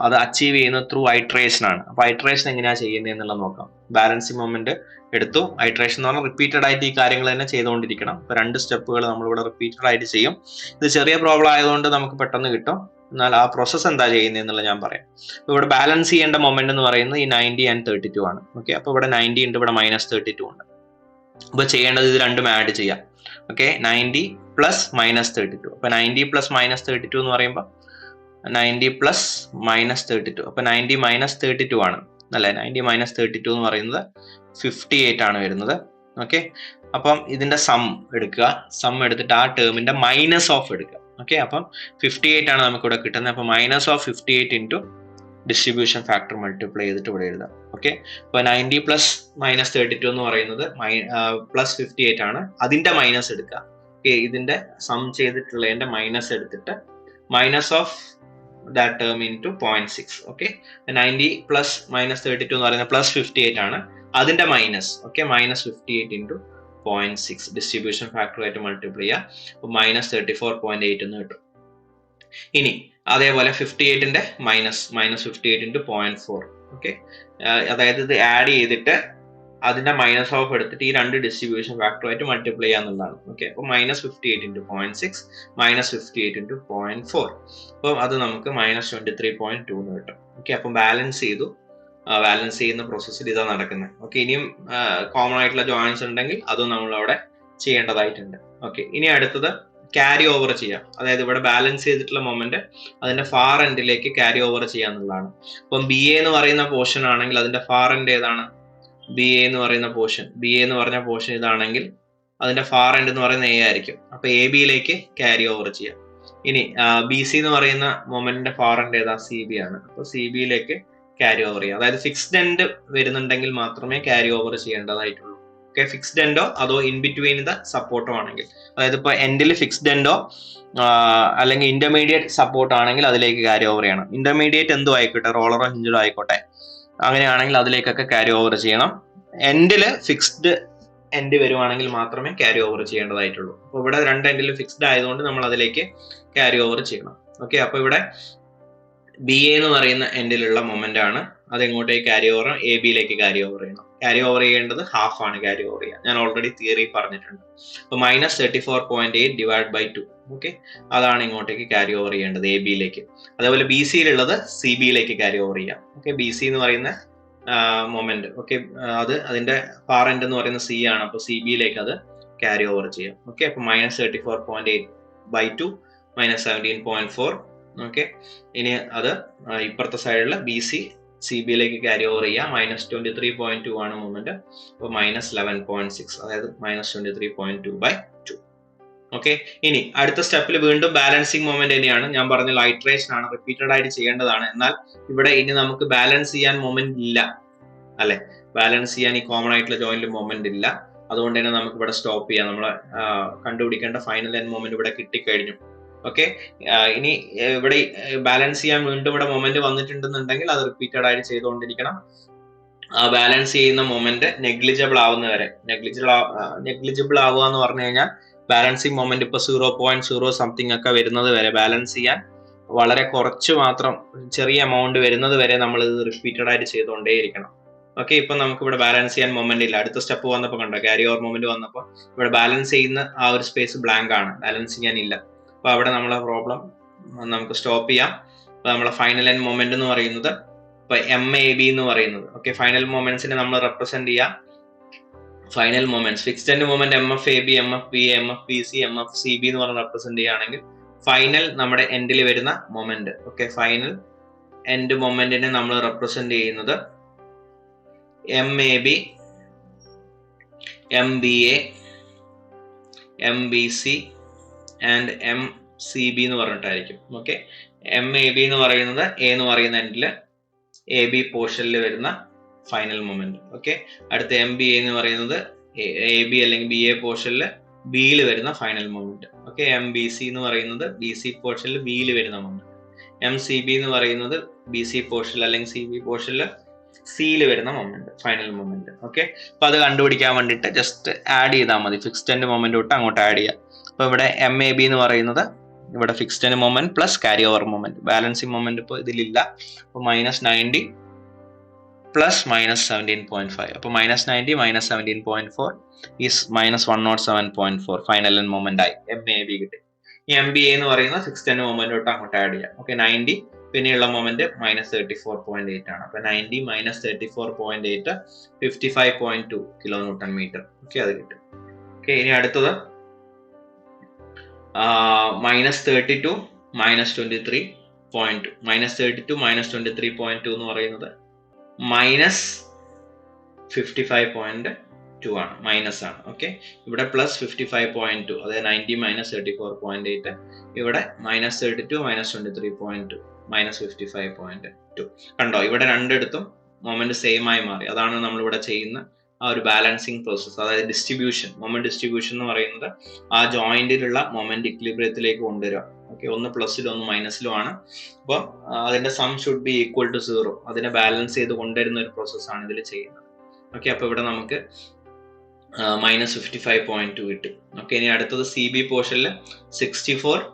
അത് അച്ചീവ് ചെയ്യുന്നത് ത്രൂ ഐട്രേഷൻ ആണ്. അപ്പൊ ഐട്രേഷൻ എങ്ങനെയാ ചെയ്യുന്നത് എന്നുള്ളത് നോക്കാം. ബാലൻസിങ് മൊമെന്റ് എടുത്തു, ഐട്രേഷൻ എന്ന് പറഞ്ഞാൽ റിപ്പീറ്റഡ് ആയിട്ട് ഈ കാര്യങ്ങൾ തന്നെ ചെയ്തുകൊണ്ടിരിക്കണം. അപ്പൊ 2 സ്റ്റെപ്പുകൾ നമ്മളിവിടെ റിപ്പീറ്റഡ് ആയിട്ട് ചെയ്യും. ഇത് ചെറിയ പ്രോബ്ലം ആയതുകൊണ്ട് നമുക്ക് പെട്ടെന്ന് കിട്ടും. എന്നാൽ ആ പ്രോസസ്സ് എന്താ ചെയ്യുന്നത് എന്നുള്ളത് ഞാൻ പറയാം. ഇവിടെ ബാലൻസ് ചെയ്യേണ്ട മൊമെന്റ് എന്ന് പറയുന്നത് ഈ 90 ആൻഡ് 32 ആണ്. ഓക്കെ, അപ്പൊ ഇവിടെ 90 ഉണ്ട്, ഇവിടെ -32 ഉണ്ട്. അപ്പോൾ ചെയ്യേണ്ടത് ഇത് രണ്ടും ആഡ് ചെയ്യാം. Okay, 90 plus minus 32. അപ്പൊ 90 പ്ലസ് മൈനസ് 32 എന്ന് പറയുമ്പോൾ 90 പ്ലസ് മൈനസ് 32, അപ്പൊ 90 മൈനസ് 32 ആണ് അല്ലെ. 90 മൈനസ് 32 എന്ന് പറയുന്നത് 58 ആണ് വരുന്നത്. ഓക്കെ, അപ്പം ഇതിന്റെ സം എടുക്കുക. സം എടുത്തിട്ട് ആ ടേമിന്റെ മൈനസ് ഓഫ് എടുക്കുക. ഓക്കെ, അപ്പം 58 ആണ് നമുക്ക് ഇവിടെ കിട്ടുന്നത്. അപ്പൊ minus of 58 into distribution factor multiply ചെയ്തിട്ട് ഇവിടെ എഴുതാം. ഓക്കെ, അപ്പൊ 90 പ്ലസ് മൈനസ് 32 എന്ന് പറയുന്നത് പ്ലസ് 58 ആണ്. അതിന്റെ മൈനസ് എടുക്കുക. ഓക്കെ, ഇതിന്റെ സം ചെയ്തിട്ടുള്ളതിന്റെ മൈനസ് എടുത്തിട്ട് minus of that term into 0.6. Okay, 90 plus minus 32 എന്ന് പറയുന്നത് പ്ലസ് 58 ആണ്. അതിന്റെ മൈനസ്. ഓക്കെ, മൈനസ് 58 ഇൻറ്റു 0.6 ഡിസ്ട്രിബ്യൂഷൻ ഫാക്ടറുമായിട്ട് മൾട്ടിപ്ലൈ ചെയ്യുക. അപ്പോൾ മൈനസ് 34.8 എന്ന് കിട്ടും. ഇനി അതേപോലെ 58ന്റെ മൈനസ് 58 ഇൻറ്റു 0.4. ഓക്കെ, അതായത് ഇത് ആഡ് ചെയ്തിട്ട് അതിന്റെ മൈനസ് ഓഫ് എടുത്തിട്ട് ഈ രണ്ട് ഡിസ്ട്രിബ്യൂഷൻ ഫാക്ടറുമായിട്ട് മൾട്ടിപ്ലൈ ചെയ്യാന്നുള്ളതാണ്. ഓക്കെ, അപ്പോൾ മൈനസ് 58 ഇൻറ്റു 0.6 മൈനസ് 58 ഇൻറ്റു 0.4. അപ്പോൾ അത് നമുക്ക് മൈനസ് 23.2 എന്ന് കിട്ടും. ഓക്കെ, അപ്പം ബാലൻസ് ചെയ്തു. ബാലൻസ് ചെയ്യുന്ന പ്രോസസ്സിൽ ഇതാ നടക്കുന്നത്. ഓക്കെ, ഇനിയും കോമൺ ആയിട്ടുള്ള ജോയിൻസ് ഉണ്ടെങ്കിൽ അതും നമ്മൾ അവിടെ ചെയ്യേണ്ടതായിട്ടുണ്ട്. ഓക്കെ, ഇനി അടുത്തത് ക്യാരി ഓവർ ചെയ്യാം. അതായത് ഇവിടെ ബാലൻസ് ചെയ്തിട്ടുള്ള മൊമെന്റ് അതിന്റെ ഫാർ എൻഡിലേക്ക് ക്യാരി ഓവർ ചെയ്യാന്നുള്ളതാണ്. അപ്പം ബി എ എന്ന് പറയുന്ന പോർഷൻ ആണെങ്കിൽ അതിന്റെ ഫാർ എൻഡ് ഏതാണ്? ബി എ എന്ന് പറയുന്ന പോർഷൻ. ബി എ എന്ന് പറഞ്ഞ പോർഷൻ ഇതാണെങ്കിൽ അതിന്റെ ഫാർ എൻഡ് എന്ന് പറയുന്ന എ ആയിരിക്കും. അപ്പൊ എ ബിയിലേക്ക് ക്യാരി ഓവർ ചെയ്യാം. ഇനി ബി സി എന്ന് പറയുന്ന മൊമെന്റിന്റെ ഫാർ എൻഡ് ഏതാ? സി ബി ആണ്. അപ്പൊ സി ബിയിലേക്ക് ക്യാരി ഓവർ ചെയ്യാം. അതായത് ഫിക്സ്ഡ് എൻഡ് വരുന്നുണ്ടെങ്കിൽ മാത്രമേ ക്യാരി ഓവർ ചെയ്യേണ്ടതായിട്ടുള്ളൂ. ഓക്കെ, ഫിക്സ്ഡ് എൻഡോ അതോ ഇൻ ബിറ്റ്വീൻ ദ സപ്പോർട്ടോ ആണെങ്കിൽ, അതായത് ഇപ്പൊ എൻഡിൽ ഫിക്സ്ഡ് എൻഡോ അല്ലെങ്കിൽ ഇന്റർമീഡിയറ്റ് സപ്പോർട്ട് ആണെങ്കിൽ അതിലേക്ക് ക്യാരി ഓവർ ചെയ്യണം. ഇന്റർമീഡിയറ്റ് എന്തോ ആയിക്കോട്ടെ, റോളറോ ഹിഞ്ചറോ ആയിക്കോട്ടെ, അങ്ങനെയാണെങ്കിൽ അതിലേക്കൊക്കെ ക്യാരി ഓവർ ചെയ്യണം. എൻഡിൽ ഫിക്സ്ഡ് എൻഡ് വരുവാണെങ്കിൽ മാത്രമേ ക്യാരി ഓവർ ചെയ്യേണ്ടതായിട്ടുള്ളൂ. അപ്പൊ ഇവിടെ രണ്ട് എൻഡിൽ ഫിക്സ്ഡ് ആയതുകൊണ്ട് നമ്മൾ അതിലേക്ക് ക്യാരി ഓവർ ചെയ്യണം. ഓക്കെ, അപ്പൊ ഇവിടെ ബി എ എന്ന് പറയുന്ന എൻഡിലുള്ള മൊമെന്റ് ആണ്. അതെങ്ങോട്ടേക്ക് ക്യാരി ഓവർ? എ ബിയിലേക്ക് ക്യാരി ഓവർ ചെയ്യണം. ക്യാരി ഓവർ ചെയ്യേണ്ടത് ഹാഫ് ആണ് ക്യാരി ഓവർ ചെയ്യുക. ഞാൻ ഓൾറെഡി തിയറി പറഞ്ഞിട്ടുണ്ട്. അപ്പൊ മൈനസ് 34.8 ഡിവൈഡ് ബൈ 2. ഓക്കെ, അതാണ് ഇങ്ങോട്ടേക്ക് ക്യാരി ഓവർ ചെയ്യേണ്ടത് എ ബിയിലേക്ക്. അതേപോലെ ബി സിയിലുള്ളത് സി ബിയിലേക്ക് ക്യാരി ഓവർ ചെയ്യാം. ഓക്കെ, ബി സി എന്ന് പറയുന്ന മൊമെന്റ്. ഓക്കെ, അത് അതിന്റെ ഫാർ എൻഡ് എന്ന് പറയുന്ന സി ആണ്. അപ്പൊ സി ബിയിലേക്ക് അത് ക്യാരി ഓവർ ചെയ്യാം. ഓക്കെ, അപ്പൊ മൈനസ് 34.8 ബൈ 2 മൈനസ് 17.4. ഓക്കെ, ഇനി അത് ഇപ്പുറത്തെ സൈഡിൽ ബി സി സി ബിയിലേക്ക് ക്യാരി ഓവർ ചെയ്യാം. മൈനസ് 23.2 ആണ് മൊമെന്റ്. അപ്പോൾ മൈനസ് 11.6, അതായത് മൈനസ് 23.2 ബൈ 2. ഓക്കെ, ഇനി അടുത്ത സ്റ്റെപ്പിൽ വീണ്ടും ബാലൻസിങ് മൊമെന്റ് തന്നെയാണ്. ഞാൻ പറഞ്ഞ ലൈട്രേഷൻ ആണ്, റിപ്പീറ്റഡ് ആയിട്ട് ചെയ്യേണ്ടതാണ്. എന്നാൽ ഇവിടെ ഇനി നമുക്ക് ബാലൻസ് ചെയ്യാൻ മൊമെന്റ് ഇല്ല അല്ലെ. ബാലൻസ് ചെയ്യാൻ ഈ കോമൺ ആയിട്ടുള്ള ജോയിന്റിൽ മൊമെന്റ് ഇല്ല. അതുകൊണ്ട് തന്നെ നമുക്ക് ഇവിടെ സ്റ്റോപ്പ് ചെയ്യാം. നമ്മൾ കണ്ടുപിടിക്കേണ്ട ഫൈനൽ എൻഡ് മൊമെന്റ് ഇവിടെ കിട്ടിക്കഴിഞ്ഞു. ഓക്കെ, ഇനി ഇവിടെ ബാലൻസ് ചെയ്യാൻ വീണ്ടും ഇവിടെ മൊമെന്റ് വന്നിട്ടുണ്ടെന്നുണ്ടെങ്കിൽ അത് റിപ്പീറ്റഡ് ആയിട്ട് ചെയ്തുകൊണ്ടിരിക്കണം. ബാലൻസ് ചെയ്യുന്ന മൊമെന്റ് നെഗ്ലിജിബിൾ ആവുന്നവരെ. നെഗ്ലിജിബിൾ ആവുക എന്ന് പറഞ്ഞു കഴിഞ്ഞാൽ ബാലൻസിങ് മൊമെന്റ് ഇപ്പൊ 0.0 സംതിങ് ഒക്കെ വരുന്നത് വരെ, ബാലൻസ് ചെയ്യാൻ വളരെ കുറച്ച് മാത്രം ചെറിയ എമൗണ്ട് വരുന്നത് വരെ നമ്മൾ ഇത് റിപ്പീറ്റഡ് ആയിട്ട് ചെയ്തുകൊണ്ടേയിരിക്കണം. ഓക്കെ, ഇപ്പൊ നമുക്ക് ഇവിടെ ബാലൻസ് ചെയ്യാൻ മൊമെന്റ് ഇല്ല. അടുത്ത സ്റ്റെപ്പ് വന്നപ്പോൾ കണ്ടോ, ക്യാരി ഓവർ മൊമെന്റ് വന്നപ്പോൾ ഇവിടെ ബാലൻസ് ചെയ്യുന്ന ആ ഒരു സ്പേസ് ബ്ലാങ്ക് ആണ്, ബാലൻസ് ചെയ്യാൻ ഇല്ല. അപ്പൊ അവിടെ നമ്മളെ പ്രോബ്ലം നമുക്ക് സ്റ്റോപ്പ് ചെയ്യാം. അപ്പൊ നമ്മളെ ഫൈനൽ എൻഡ് മൊമെന്റ് എന്ന് പറയുന്നത് ഇപ്പൊ എം എ ബി എന്ന് പറയുന്നത്. ഓക്കെ, ഫൈനൽ മൊമെന്റ്സിനെ നമ്മൾ റെപ്രസെന്റ് ചെയ്യാം. Final moments fixed end moment M F A B, M F B, M F B C, M F C B എന്ന് പറഞ്ഞ് റെപ്രസെന്റ് ചെയ്യുകയാണെങ്കിൽ ഫൈനൽ നമ്മുടെ എൻഡിൽ വരുന്ന മൊമെന്റ്. ഓക്കെ, ഫൈനൽ എൻഡ് മൊമെന്റിനെ നമ്മൾ റെപ്രസെന്റ് ചെയ്യുന്നത് M A B, M B A, M B C and M C B എന്ന് പറഞ്ഞിട്ടായിരിക്കും. Okay, M A B എന്ന് പറയുന്നത് എ എന്ന് പറയുന്ന എൻഡിൽ എ ബി പോർഷനിൽ വരുന്ന ഫൈനൽ മൊമെന്റ്. ഓക്കെ, അടുത്ത എം ബി എ എന്ന് പറയുന്നത് എ ബി അല്ലെങ്കിൽ ബി എ പോർഷനിൽ ബിയിൽ വരുന്ന final moment. Okay, M B C എന്ന് പറയുന്നത് ബി സി പോർഷനിൽ ബിയിൽ വരുന്ന മൊമെന്റ്. എം സി ബി എന്ന് പറയുന്നത് ബി സി പോർഷനിൽ അല്ലെങ്കിൽ സി ബി പോർഷനിൽ സിയിൽ വരുന്ന മൊമെന്റ്, ഫൈനൽ മൊമെന്റ്. ഓക്കെ, അപ്പൊ അത് കണ്ടുപിടിക്കാൻ വേണ്ടിയിട്ട് ജസ്റ്റ് ആഡ് ചെയ്താൽ മതി. ഫിക്സ്ഡ് എൻഡ് മൊമെന്റ് തൊട്ട് അങ്ങോട്ട് ആഡ് ചെയ്യാം. അപ്പൊ ഇവിടെ എം എ ബി എന്ന് പറയുന്നത് ഇവിടെ fixed end moment plus carry over moment. Balancing moment ഇപ്പോൾ ഇതിലില്ല. അപ്പൊ മൈനസ് 90 പ്ലസ് മൈനസ് 17.5. അപ്പൊ minus 90 minus 17.4 is minus 107.4 final end moment ആയി എം എ ബി കിട്ടി. ഈ എം ബി എ എന്ന് പറയുന്ന ഫിക്സ്ഡ് എൻഡ് മൊമെന്റ് തൊട്ട് അങ്ങോട്ട് ആഡ് ചെയ്യാം. ഓക്കെ, 90 പിന്നെയുള്ള മൊമെന്റ് -34.8 ആണ്. അപ്പൊ 90 - 34.8 55.2 കിലോ ന്യൂട്ടൺ മീറ്റർ. ഓക്കെ, അത് കിട്ടും. ഓക്കെ, ഇനി അടുത്തത് -32 - 23.2 -32 - 23.2 എന്ന് പറയുന്നത് -55.2 ആണ്, മൈനസ് ആണ്. ഓക്കെ, ഇവിടെ +55.2, അതായത് 90 - 34.8, ഇവിടെ -32 - 23.2 -55.2. കണ്ടോ, ഇവിടെ രണ്ടിടത്തും മൊമെന്റ് സെയിം ആയി മാറി. അതാണ് നമ്മളിവിടെ ചെയ്യുന്ന ആ ഒരു ബാലൻസിങ് പ്രോസസ്, അതായത് ഡിസ്ട്രിബ്യൂഷൻ, മൊമെന്റ് ഡിസ്ട്രിബ്യൂഷൻ എന്ന് പറയുന്നത് ആ ജോയിന്റിലുള്ള മൊമെന്റ് ഇക്വിലിബ്രിയത്തിലേക്ക് കൊണ്ടുവരിക. ഓക്കെ, ഒന്ന് പ്ലസിലും ഒന്ന് മൈനസിലും ആണ്. അപ്പോൾ അതിന്റെ sum should be equal to 0. അതിനെ ബാലൻസ് ചെയ്ത് കൊണ്ടുവരുന്ന ഒരു പ്രോസസ്സാണ് ഇതിൽ ചെയ്യുന്നത്. ഓക്കെ, അപ്പൊ ഇവിടെ നമുക്ക് -55.2 കിട്ടും. ഓക്കെ, ഇനി അടുത്തത് CB പോർഷനിൽ 64 -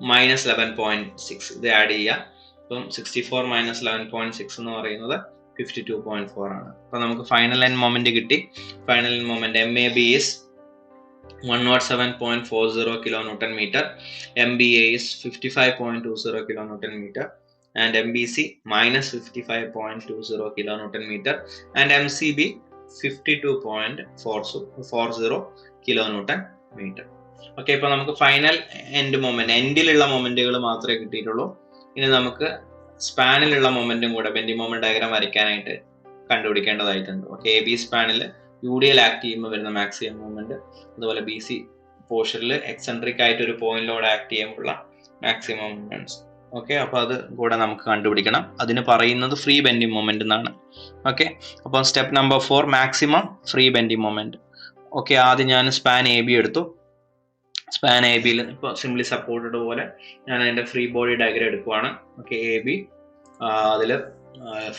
11.6 ഇത് ആഡ് ചെയ്യുക. അപ്പം 64 - 11.6 എന്ന് പറയുന്നത് 52.4 ആണ്. അപ്പൊ നമുക്ക് ഫൈനൽ എൻഡ് മൊമെന്റ് കിട്ടി. Final end moment MAB is 107.40 kilonewton meter, MBA is 55.20 kilonewton meter, and MBC -55.20 kilonewton meter, and MCB 52.40 kilonewton meter. Okay, ഇപ്പൊ നമുക്ക് ഫൈനൽ എൻഡ് മൊമെന്റ്, എൻഡിലുള്ള മൊമെന്റുകൾ മാത്രമേ കിട്ടിയിട്ടുള്ളൂ. ഇനി നമുക്ക് സ്പാനിലുള്ള മൊമെന്റും കൂടെ ബെൻഡിങ് മൊമെന്റ് ഡയഗ്രാം വരയ്ക്കാനായിട്ട് കണ്ടുപിടിക്കേണ്ടതായിട്ടുണ്ട്. ഓക്കെ, AB സ്പാനിൽ UDL ആക്ട് ചെയ്യുമ്പോൾ വരുന്ന മാക്സിമം മൂവ്മെന്റ്, അതുപോലെ BC പോർഷനിൽ എക്സെൻട്രിക് ആയിട്ട് ഒരു പോയിന്റിലൂടെ ആക്ട് ചെയ്യുമ്പോഴുള്ള മാക്സിമം മൂവ്മെന്റ്സ്. ഓക്കെ, അപ്പൊ അത് കൂടെ നമുക്ക് കണ്ടുപിടിക്കണം. അതിന് പറയുന്നത് ഫ്രീ ബെൻഡിങ് മൊമെന്റ് എന്നാണ്. ഓക്കെ, അപ്പോൾ step number 4, maximum free bending moment. Okay, ആദ്യം ഞാൻ സ്പാൻ AB എടുത്തു. സ്പാൻ AB ഇപ്പോൾ സിംപ്ലി സപ്പോർട്ടഡ് പോലെ ഞാൻ അതിന്റെ ഫ്രീ ബോഡി ഡയഗ്രം എടുക്കുവാണ്. ഓക്കെ, AB അതിൽ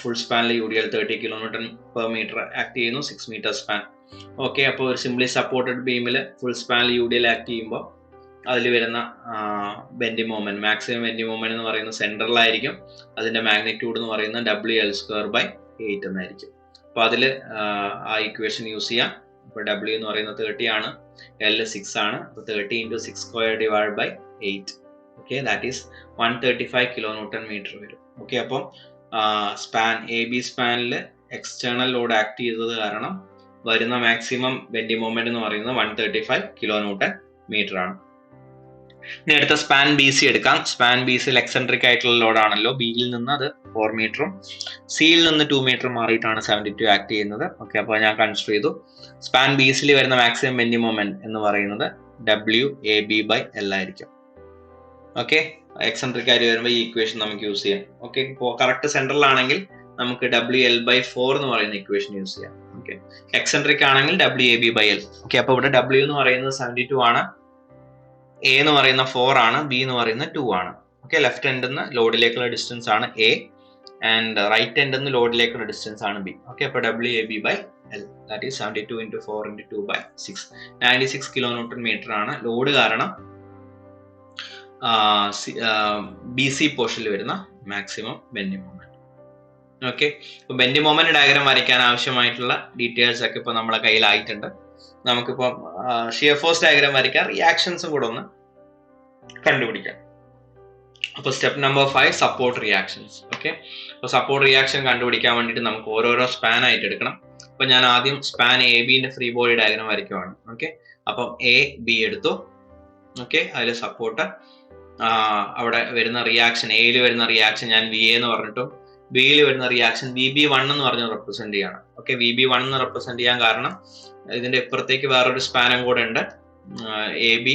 ഫുൾ സ്പാനിൽ UDL 30 kN/m ആക്ട് ചെയ്യുന്നു, 6 മീറ്റർ സ്പാൻ. ഓക്കെ, അപ്പോൾ ഒരു സിംപ്ലി സപ്പോർട്ടഡ് ബീമിൽ ഫുൾ സ്പാനിൽ UDL ആക്ട് ചെയ്യുമ്പോൾ അതിൽ വരുന്ന bending moment, maximum bending moment എന്ന് പറയുന്നത് സെൻട്രലായിരിക്കും. അതിന്റെ മാഗ്നിറ്റ്യൂഡ് എന്ന് പറയുന്നത് WL²/8 എന്നായിരിക്കും. അപ്പോൾ അതിൽ ആ ഇക്വേഷൻ യൂസ് ചെയ്യാം. അപ്പോൾ W എന്ന് പറയുന്നത് 30 ആണ്, L 6 ആണ്. അപ്പോൾ 30 × 6² / 8. ഓക്കെ, ദാറ്റ് ഈസ് 135 kN/m വരും. ഓക്കെ, അപ്പം സ്പാൻ AB സ്പാനിൽ എക്സ്റ്റേണൽ ലോഡ് ആക്ട് ചെയ്തത് കാരണം വരുന്ന മാക്സിമം ബെൻഡിങ് മൊമെന്റ് എന്ന് പറയുന്നത് 135 kN/m ആണ്. ഇനി അടുത്ത സ്പാൻ BC എടുക്കാം. സ്പാൻ BCയിൽ എക്സെൻട്രിക് ആയിട്ടുള്ള ലോഡ് ആണല്ലോ. Bയിൽ നിന്ന് അത് 4 മീറ്ററും Cയിൽ നിന്ന് 2 മീറ്റർ മാറിയിട്ടാണ് 72 ആക്ട് ചെയ്യുന്നത്. ഓക്കെ, അപ്പോൾ ഞാൻ കൺസിഡർ ചെയ്തു സ്പാൻ BCയിൽ വരുന്ന മാക്സിമം ബെൻഡിങ് മൊമെന്റ് എന്ന് പറയുന്നത് WAB/L ആയിരിക്കും. ഓക്കെ, എക്സെൻട്രിക് ആയിട്ട് വരുമ്പോൾ ഈ ഇക്വേഷൻ നമുക്ക് യൂസ് ചെയ്യാം. ഓക്കെ, ഇപ്പോൾ കറക്റ്റ് സെൻട്രലാണെങ്കിൽ നമുക്ക് WL/4 എന്ന് പറയുന്ന ഇക്വേഷൻ യൂസ് ചെയ്യാം. ഓക്കെ, എക്സെൻട്രിക് ആണെങ്കിൽ WAB/L. ഓക്കെ, അപ്പോൾ ഇവിടെ W എന്ന് പറയുന്നത് 72 ആണ്, A എന്ന് പറയുന്ന 4 ആണ്, B എന്ന് പറയുന്ന 2 ആണ്. ഓക്കെ, ലെഫ്റ്റ് എൻഡിൽ നിന്ന് ലോഡിലേക്കുള്ള ഡിസ്റ്റൻസ് ആണ് A, ആൻഡ് റൈറ്റ് എൻഡിൽ നിന്ന് ലോഡിലേക്കുള്ള ഡിസ്റ്റൻസ് ആണ് B. ഓക്കെ, അപ്പോൾ WAB/L ദാറ്റ് ഈസ് 72 × 4 × 2/6 96 kN/m ആണ്. ലോഡ് കാരണം BC പോർഷനിൽ വരുന്ന മാക്സിമം ബെൻഡിങ് മൊമെന്റ്. ഓക്കെ, അപ്പോൾ ബെൻഡിങ് മൊമെന്റ് ഡയഗ്രാം വരയ്ക്കാൻ ആവശ്യമായിട്ടുള്ള ഡീറ്റെയിൽസ് ഒക്കെ ഇപ്പോൾ നമ്മളെ കയ്യിലായിട്ടുണ്ട്. നമുക്കിപ്പോൾ ഷിയർ ഫോഴ്സ് ഡയഗ്രാം വരയ്ക്കാം, റിയാക്ഷൻസും കൂടെ ഒന്ന് കണ്ടുപിടിക്കാം. അപ്പോൾ step number 5, support reactions. Okay, അപ്പോൾ സപ്പോർട്ട് റിയാക്ഷൻ കണ്ടുപിടിക്കാൻ വേണ്ടിയിട്ട് നമുക്ക് ഓരോരോ സ്പാൻ ആയിട്ട് എടുക്കണം. അപ്പോൾ ഞാൻ ആദ്യം സ്പാൻ ABന്റെ ഫ്രീ ബോഡി ഡയഗ്രാം വരയ്ക്കുവാണ്. ഓക്കെ, അപ്പം AB എടുത്തു. ഓക്കെ, അതിൽ സപ്പോർട്ട്, അവിടെ വരുന്ന റിയാക്ഷൻ, എയിൽ വരുന്ന റിയാക്ഷൻ ഞാൻ VA എന്ന് പറഞ്ഞിട്ടും ബിയിൽ വരുന്ന റിയാക്ഷൻ VB1 എന്ന് പറഞ്ഞ് റെപ്രസെന്റ് ചെയ്യാണ്. ഓക്കെ, VB1 എന്ന് റെപ്രസെന്റ് ചെയ്യാൻ കാരണം ഇതിന്റെ ഇപ്പുറത്തേക്ക് വേറൊരു സ്പാനം കൂടെ ഉണ്ട്. AB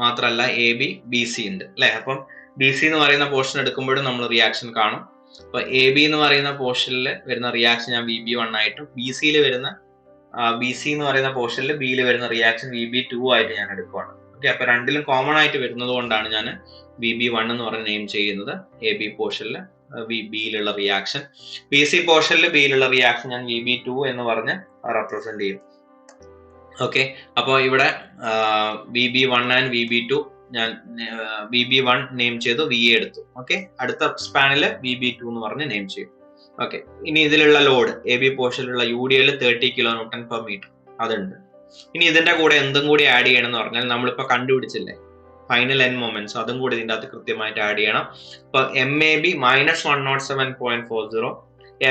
മാത്രമല്ല AB BC ഉണ്ട് അല്ലെ. അപ്പം BC എന്ന് പറയുന്ന പോർഷൻ എടുക്കുമ്പോഴും നമ്മൾ റിയാക്ഷൻ കാണും. അപ്പൊ AB എന്ന് പറയുന്ന പോർഷനിൽ വരുന്ന റിയാക്ഷൻ ഞാൻ VB1 ആയിട്ടും BC എന്ന് പറയുന്ന പോർഷനിൽ Bയിൽ വരുന്ന റിയാക്ഷൻ VB2 ആയിട്ട് ഞാൻ എടുക്കുവാണ്. ഓക്കെ, അപ്പൊ രണ്ടിലും കോമൺ ആയിട്ട് വരുന്നത് കൊണ്ടാണ് ഞാൻ VB1 എന്ന് പറഞ്ഞ് നെയിം ചെയ്യുന്നത്. AB പോർഷനിൽ ബിയിലുള്ള റിയാക്ഷൻ, BC പോർഷനിൽ ബിയിലുള്ള റിയാക്ഷൻ ഞാൻ VB2 എന്ന് പറഞ്ഞ് റെപ്രസെന്റ് ചെയ്യും. ഓക്കെ, അപ്പോൾ ഇവിടെ VB1 ആൻഡ് VB2 ഞാൻ VB1 നെയിം ചെയ്തു, VA എടുത്തു. ഓക്കെ, അടുത്ത സ്പാനിൽ VB2 എന്ന് പറഞ്ഞ് നെയിം ചെയ്യും. ഓക്കെ, ഇനി ഇതിലുള്ള ലോഡ് AB പോർഷനിലുള്ള UDL 30 kN/m അതുണ്ട്. ഇനി ഇതിന്റെ കൂടെ എന്തും കൂടി ആഡ് ചെയ്യണം എന്ന് പറഞ്ഞാൽ നമ്മളിപ്പോ കണ്ടുപിടിച്ചില്ലേ ഫൈനൽ എൻ മൊമെന്റ്സ് അതും കൂടി ഇതിൻ്റെ അകത്ത് കൃത്യമായിട്ട് ആഡ് ചെയ്യണം. ഇപ്പൊ MAB -107.40,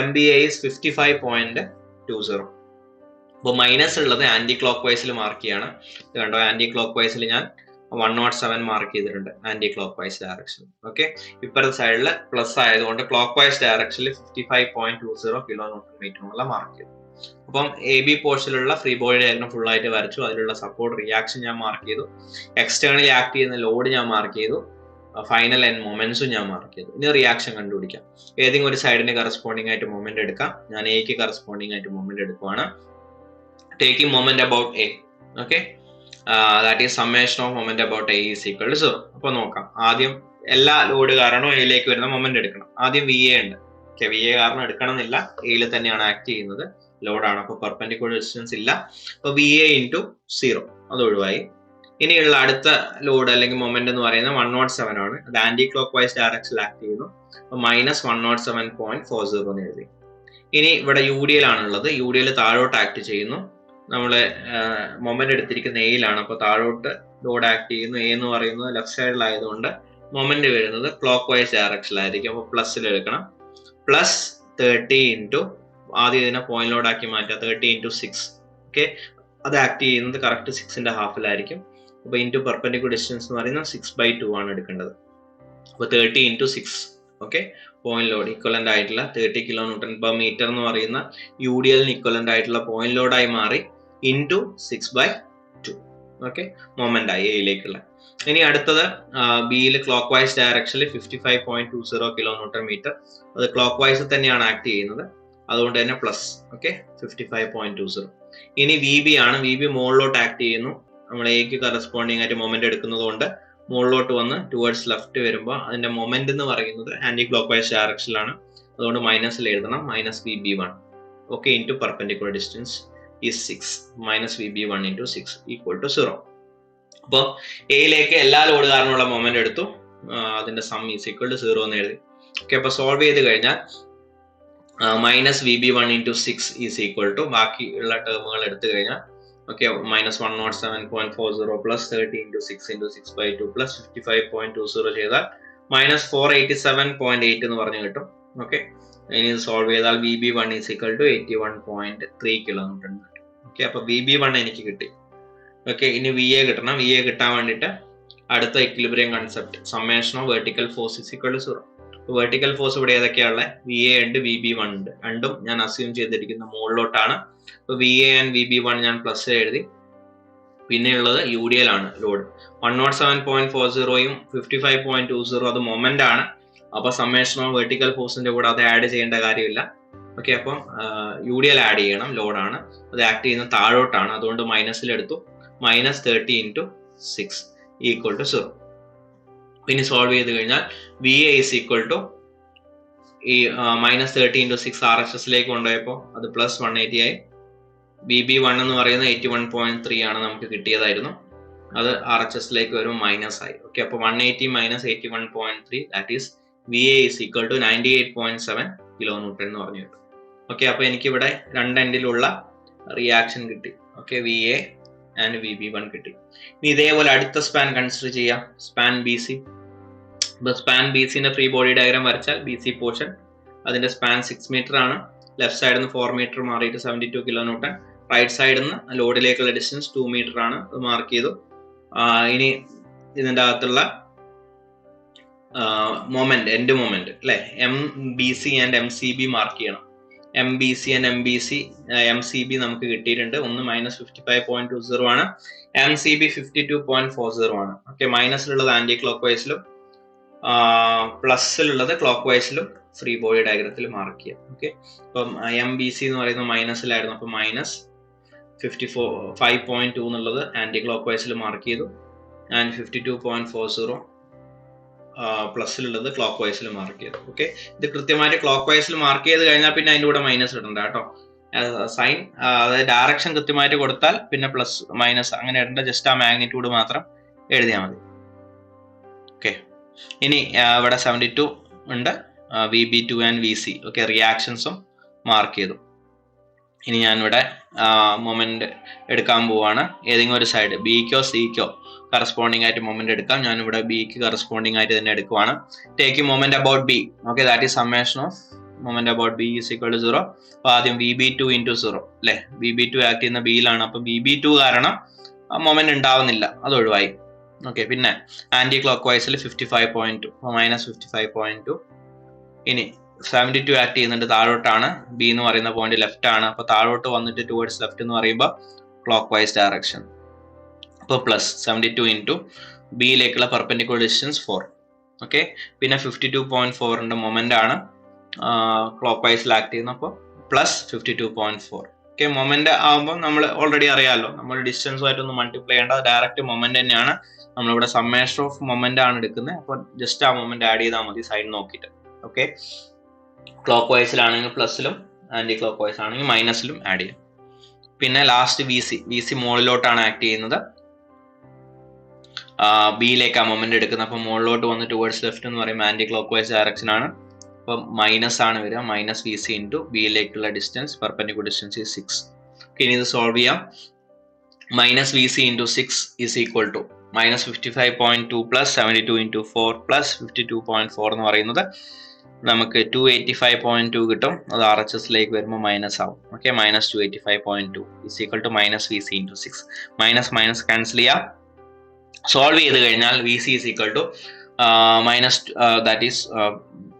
MBA is 55.20. അപ്പോൾ മൈനസ് ഉള്ളത് ആന്റി ക്ലോക്ക് വൈസിൽ മാർക്ക് ചെയ്യണം. ഇത് കണ്ടോ, ആന്റി ക്ലോക്ക് വൈസിൽ ഞാൻ 107 മാർക്ക് ചെയ്തിട്ടുണ്ട്, anti clock vice direction. Okay, ഇപ്പുറത്തെ സൈഡിൽ പ്ലസ് ആയതുകൊണ്ട് ക്ലോക്ക് വൈസ് ഡയറക്ഷനിൽ 55.20 കിലോ ന്യൂട്ടൺ മീറ്ററിനുള്ള മാർക്ക് ചെയ്തു. അപ്പം AB പോർഷനിലുള്ള ഫ്രീ ബോഡി ഡയഗ്രം ഫുൾ ആയിട്ട് വരച്ചു. അതിലുള്ള സപ്പോർട്ട് റിയാക്ഷൻ ഞാൻ മാർക്ക് ചെയ്തു, എക്സ്റ്റേണലി ആക്ട് ചെയ്യുന്ന ലോഡ് ഞാൻ മാർക്ക് ചെയ്തു, ഫൈനൽ എൻ മൊമെന്റ്സും ഞാൻ മാർക്ക് ചെയ്തു. ഇനി റിയാക്ഷൻ കണ്ടുപിടിക്കാം. ഏതെങ്കിലും ഒരു സൈഡിന് കറസ്പോണ്ടിങ് ആയിട്ട് മൊമെന്റ് എടുക്കാം. ഞാൻ എക്ക് കറസ്പോണ്ടിങ് ആയിട്ട് moment എടുക്കുവാണ്. Taking moment about A, okay, that is summation of moment about A is equal to 0. അപ്പോൾ നോക്കാം, ആദ്യം എല്ലാ ലോഡ് കാരണം എയിലേക്ക് വരുന്ന മൊമെന്റ് എടുക്കണം. ആദ്യം VA ഉണ്ട്. ഓക്കെ, VA കാരണം എടുക്കണം എന്നില്ല, എയിൽ തന്നെയാണ് ആക്ട് ചെയ്യുന്നത്, ലോഡാണ്, അപ്പോൾ പെർപെൻഡിക്കുലർ ഡിസ്റ്റൻസ് ഇല്ല. അപ്പോൾ VA × 0 അത് ഒഴിവായി. ഇനിയുള്ള അടുത്ത ലോഡ് അല്ലെങ്കിൽ മൊമെന്റ് എന്ന് പറയുന്നത് 107 ആണ്. അത് ആന്റി ക്ലോക്ക് വൈസ് ഡയറക്ഷനിൽ ആക്ട് ചെയ്യുന്നു. അപ്പോൾ -107.40 എന്ന് എഴുതി. ഇനി ഇവിടെ UDL ആണുള്ളത്. UDL താഴോട്ട് ആക്ട് ചെയ്യുന്നു. നമ്മള് മൊമെന്റ് എടുത്തിരിക്കുന്ന എയിലാണ്, അപ്പോൾ താഴോട്ട് ലോഡ് ആക്ട് ചെയ്യുന്നു. എ എന്ന് പറയുന്നത് ലെഫ്റ്റ് സൈഡിലായതുകൊണ്ട് മൊമെന്റ് വരുന്നത് ക്ലോക്ക് വൈസ് ഡയറക്ഷനിലായിരിക്കും. അപ്പോൾ പ്ലസ്സിൽ എടുക്കണം. +30 × ആദ്യം ഇതിനെ പോയിന്റ് ലോഡ് ആക്കി മാറ്റുക, 30 × 6. ഓക്കെ, അത് ആക്ട് ചെയ്യുന്നത് കറക്റ്റ് 6ന്റെ ഹാഫിലായിരിക്കും. അപ്പോൾ ഇൻറ്റു പെർപെൻഡിക്കുലർ ഡിസ്റ്റൻസ് എന്ന് പറയുന്നത് 6/2 ആണ് എടുക്കേണ്ടത്. അപ്പോൾ 30 × 6. ഓക്കെ, പോയിന്റ് ലോഡ് ഇക്വലന്റ് ആയിട്ടുള്ള 30 കിലോ ന്യൂട്ടൺ പെർ മീറ്റർ എന്ന് പറയുന്ന UDL ഇക്വലന്റ് ആയിട്ടുള്ള പോയിന്റ് ലോഡായി മാറി × 6/2. ഓക്കെ, മൊമെന്റ് ആയി എയിലേക്കുള്ള. ഇനി അടുത്തത് ബിയിൽ ക്ലോക്ക് വൈസ് ഡയറക്ഷനിൽ 55.20 കിലോ ന്യൂട്ടൺ മീറ്റർ. അത് ക്ലോക്ക് വൈസ് തന്നെയാണ് ആക്ട് ചെയ്യുന്നത്, അതുകൊണ്ട് തന്നെ പ്ലസ്. ഓക്കെ, 55.20. ഇനി VB ആണ്. VB മുകളിലോട്ട് ആക്ട് ചെയ്യുന്നു. നമ്മൾ എക്ക് കറസ്പോണ്ടിങ് ആയിട്ട് മൊമെന്റ് എടുക്കുന്നത് കൊണ്ട് മുകളിലോട്ട് വന്ന് ടുവേർഡ്സ് ലെഫ്റ്റ് വരുമ്പോൾ അതിന്റെ മൊമെന്റ് എന്ന് പറയുന്നത് ആന്റി ക്ലോക്ക് വൈസ് ഡയറക്ഷനിലാണ്, അതുകൊണ്ട് മൈനസിൽ എഴുതണം, -VB1. Okay, into perpendicular distance is 6, -VB1 × 6 = 0. അപ്പോൾ എയിലേക്ക് എല്ലാ ലോഡ് കാരണമുള്ള മൊമെന്റ് എടുത്തു, അതിന്റെ സം ഈസ് ഈക്വൽ ടു 0 എന്ന് എഴുതി. ഓക്കെ, അപ്പോൾ സോൾവ് ചെയ്ത് കഴിഞ്ഞാൽ -VB1 × 6 ഈസ് ഈക്വൽ ടു ബാക്കിയുള്ള ടേമുകൾ എടുത്തു കഴിഞ്ഞാൽ ഓക്കെ, -107.40 +30 × 6 × 6/2 +55.20 ചെയ്താൽ -487.8 എന്ന് പറഞ്ഞു കിട്ടും. ഓക്കെ, ഇനി സോൾവ് ചെയ്താൽ VB1 = 81.3 കിലോ ന്യൂട്ടൺ കിട്ടും. ഓക്കെ, അപ്പോൾ VB1 എനിക്ക് കിട്ടി. ഓക്കെ, ഇനി VA കിട്ടണം. VA കിട്ടാൻ വേണ്ടിയിട്ട് അടുത്ത equilibrium concept, summation of vertical force = 0. Vertical force ഇവിടെ ഏതൊക്കെയുള്ള VA ഉണ്ട്, VB1 ഉണ്ട്. രണ്ടും ഞാൻ അസ്യൂം ചെയ്തിരിക്കുന്ന മുകളിലോട്ടാണ്. അപ്പോൾ VA ആൻഡ് VB1 ഞാൻ പ്ലസ് എഴുതി. പിന്നെയുള്ളത് UDL ആണ്, ലോഡ് 107.40 55.20 അത് മൊമെന്റ് ആണ്. അപ്പോൾ സമ്മേഷൻ ഓഫ് വെർട്ടിക്കൽ ഫോഴ്സിന്റെ കൂടെ അത് ആഡ് ചെയ്യേണ്ട കാര്യമില്ല. ഓക്കെ, അപ്പം UDL ആഡ് ചെയ്യണം, ലോഡാണ്, അത് ആക്ട് ചെയ്യുന്ന താഴോട്ടാണ്, അതുകൊണ്ട് മൈനസിൽ എടുത്തു. -30 × 6 = 0. പിന്നെ സോൾവ് ചെയ്ത് കഴിഞ്ഞാൽ VA is equal to ഈ -30 × 6 RHSലേക്ക് കൊണ്ടുപോയപ്പോൾ അത് +180 ആയി. VB1 എന്ന് പറയുന്നത് 81.3 ആണ് നമുക്ക് കിട്ടിയതായിരുന്നു, അത് RHSലേക്ക് വരും മൈനസ് ആയി. ഓക്കെ, അപ്പോൾ 180 - 81.3 that is VA is equal to 98.7 kilo newton എന്ന് പറഞ്ഞു കിട്ടും. ഓക്കെ, അപ്പോൾ എനിക്കിവിടെ രണ്ട് എൻഡിലുള്ള റിയാക്ഷൻ കിട്ടി. ഓക്കെ, VA ആൻഡ് VB1 കിട്ടി. ഇനി ഇതേപോലെ അടുത്ത സ്പാൻ കൺസിഡർ ചെയ്യാം, സ്പാൻ BC. ഇപ്പോൾ സ്പാൻ BCന്റെ ഫ്രീ ബോഡി ഡയഗ്രാം വരച്ചാൽ BC പോർഷൻ അതിന്റെ സ്പാൻ 6 മീറ്റർ ആണ്. ലെഫ്റ്റ് സൈഡിൽ നിന്ന് 4 മീറ്റർ മാറിയിട്ട് 72 കിലോ ന്യൂട്ടൺ. റൈറ്റ് സൈഡിൽ നിന്ന് ലോഡിലേക്കുള്ള ഡിസ്റ്റൻസ് 2 മീറ്റർ ആണ്, അത് മാർക്ക് ചെയ്തു. ഇനി ഇതിൻ്റെ അകത്തുള്ള മൊമെന്റ്, എൻഡ് മൊമെന്റ് അല്ലെ, MBC ആൻഡ് MCB മാർക്ക് ചെയ്യണം. MBC ആൻഡ് MCB നമുക്ക് കിട്ടിയിട്ടുണ്ട്. ഒന്ന് -55.20 ആണ്, MCB 52.40 ആണ്. ഓക്കെ, മൈനസിലുള്ളത് ആന്റി ക്ലോക്ക് വൈസിലും പ്ലസ്സിലുള്ളത് ക്ലോക്ക് വൈസിലും ഫ്രീ ബോഡി ഡയഗ്രത്തിൽ മാർക്ക് ചെയ്യാം. ഓക്കെ, അപ്പം MBC എന്ന് പറയുന്നത് മൈനസിലായിരുന്നു, അപ്പോൾ -55.2 എന്നുള്ളത് ആന്റി ക്ലോക്ക് വൈസിൽ മാർക്ക് ചെയ്തു. ആൻഡ് 52.40 പ്ലസ്സിലുള്ളത് ക്ലോക്ക് വൈസിൽ മാർക്ക് ചെയ്തു. ഓക്കെ, ഇത് കൃത്യമായിട്ട് ക്ലോക്ക് വൈസിൽ മാർക്ക് ചെയ്ത് കഴിഞ്ഞാൽ പിന്നെ അതിൻ്റെ കൂടെ മൈനസ് ഇടണ്ട കേട്ടോ. സൈൻ അതായത് ഡയറക്ഷൻ കൃത്യമായിട്ട് കൊടുത്താൽ പിന്നെ പ്ലസ് മൈനസ് അങ്ങനെ ഇടണ്ട, ജസ്റ്റ് ആ മാഗ്നിറ്റ്യൂഡ് മാത്രം എഴുതിയാൽ മതി. ഓക്കെ, ഇനി ഇവിടെ 72 ഉണ്ട്, VB2 and VC. Okay, റിയാക്ഷൻസും mark ചെയ്തു. ഇനി ഞാനിവിടെ മൊമെന്റ് എടുക്കാൻ പോവാണ്. ഏതെങ്കിലും ഒരു സൈഡ് ബിക്കോ സിക്കോ കറസ്പോണ്ടിങ് ആയിട്ട് മൊമെന്റ് എടുക്കാം. ഞാനിവിടെ ബിക്ക് കറസ്പോണ്ടിങ് ആയിട്ട് തന്നെ എടുക്കുവാണ്. Take moment about B. Okay, that is summation of moment about B is equal to 0. അപ്പൊ ആദ്യം VB2 into 0 അല്ലെ, VB2 ആക്ട് ചെയ്യുന്ന ബിയിലാണ്. അപ്പൊ VB2 കാരണം മൊമെന്റ് ഉണ്ടാവുന്നില്ല, അത് ഒഴിവായി. ഓക്കെ, പിന്നെ ആന്റി ക്ലോക്ക് വൈസിൽ 55.2, -55.2. ഇനി 72 ആക്ട് ചെയ്യുന്നുണ്ട് താഴോട്ടാണ്. ബി എന്ന് പറയുന്ന പോയിന്റ് ലെഫ്റ്റ് ആണ്. അപ്പൊ താഴോട്ട് വന്നിട്ട് ടുവേർഡ്സ് ലെഫ്റ്റ് എന്ന് പറയുമ്പോൾ ക്ലോക്ക് വൈസ് ഡയറക്ഷൻ. അപ്പോൾ പ്ലസ് 72 ഇൻറ്റു ബിയിലേക്കുള്ള പെർപെൻഡിക്കുലർ ഡിസ്റ്റൻസ് 4. ഓക്കെ, പിന്നെ 52.4 മൊമെന്റ് ആണ് ക്ലോക്ക് വൈസിൽ ആക്ട് ചെയ്യുന്നത്. അപ്പോൾ പ്ലസ് 52.4. ഓക്കെ, മൊമെന്റ് ആകുമ്പോൾ നമ്മൾ ഓൾറെഡി അറിയാമല്ലോ, നമ്മൾ ഡിസ്റ്റൻസുമായിട്ടൊന്ന് മൾട്ടിപ്ലൈ ചെയ്യേണ്ട, ഡയറക്റ്റ് മൊമെന്റ് തന്നെയാണ്. നമ്മളിവിടെ സമ്മേഷൻ ഓഫ് മൊമെന്റ് ആണ് എടുക്കുന്നത്. അപ്പോൾ ജസ്റ്റ് ആ മൊമെന്റ് ആഡ് ചെയ്താൽ മതി സൈൻ നോക്കിയിട്ട്. ഓക്കെ, ക്ലോക്ക് വൈസിലാണെങ്കിൽ പ്ലസിലും ആന്റി ക്ലോക്ക് വൈസ് ആണെങ്കിൽ മൈനസിലും ആഡ് ചെയ്യാം. പിന്നെ ലാസ്റ്റ് വി സി മുകളിലോട്ടാണ് ആക്ട് ചെയ്യുന്നത്. ബിയിലേക്ക് ആ മൊമെന്റ് എടുക്കുന്നത്. അപ്പം മുകളിലോട്ട് വന്ന് ടുവേർഡ്സ് ലെഫ്റ്റ് എന്ന് പറയുമ്പോൾ ആന്റി ക്ലോക്ക് വൈസ് ഡയറക്ഷൻ ആണ്. അപ്പം മൈനസ് ആണ് വരിക. മൈനസ് VC ഇൻറ്റു ബിയിലേക്കുള്ള ഡിസ്റ്റൻസ് പെർപെൻഡിക്കുലർ ഡിസ്റ്റൻസ് ഈസ് 6. ഇനി ഇത് സോൾവ് ചെയ്യാം. Minus VC into 6 is equal to -55.2 plus 72 into 4 plus 52.4 എന്ന് പറയുന്നത് നമുക്ക് 285.2 കിട്ടും. അത് RHSലേക്ക് വരുമ്പോൾ മൈനസ് ആവും. Okay, -285.2 is equal to -VC into 6. Minus cancel ചെയ്യാം. സോൾവ് ചെയ്ത് കഴിഞ്ഞാൽ VC is equal to minus that is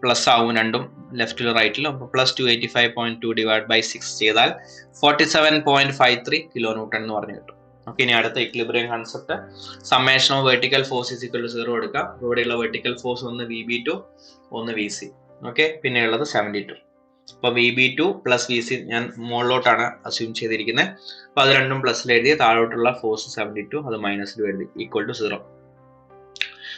plus ആവും രണ്ടും ലെഫ്റ്റിലും റൈറ്റിലും. അപ്പോൾ പ്ലസ് 285.2 ഡിവൈഡ് ബൈ 6 ചെയ്താൽ 47.53 കിലോ ന്യൂട്ടൺ എന്ന് പറഞ്ഞു കിട്ടും. ഓക്കെ, ഇനി അടുത്ത equilibrium concept, summation of vertical force is equal to 0 എടുക്കാം. ഇവിടെയുള്ള വെർട്ടിക്കൽ ഫോഴ്സ് ഒന്ന് VB2, ഒന്ന് VC. ഓക്കെ, പിന്നെ ഉള്ളത് 72. അപ്പോൾ VB2 പ്ലസ് VC ഞാൻ മുകളിലോട്ടാണ് അസ്യൂം ചെയ്തിരിക്കുന്നത്. അപ്പോൾ അത് രണ്ടും പ്ലസ്സിൽ എഴുതി, താഴോട്ടുള്ള ഫോഴ്സ് 72 അത് മൈനസിൽ എഴുതി, ഈക്വൽ ടു 0.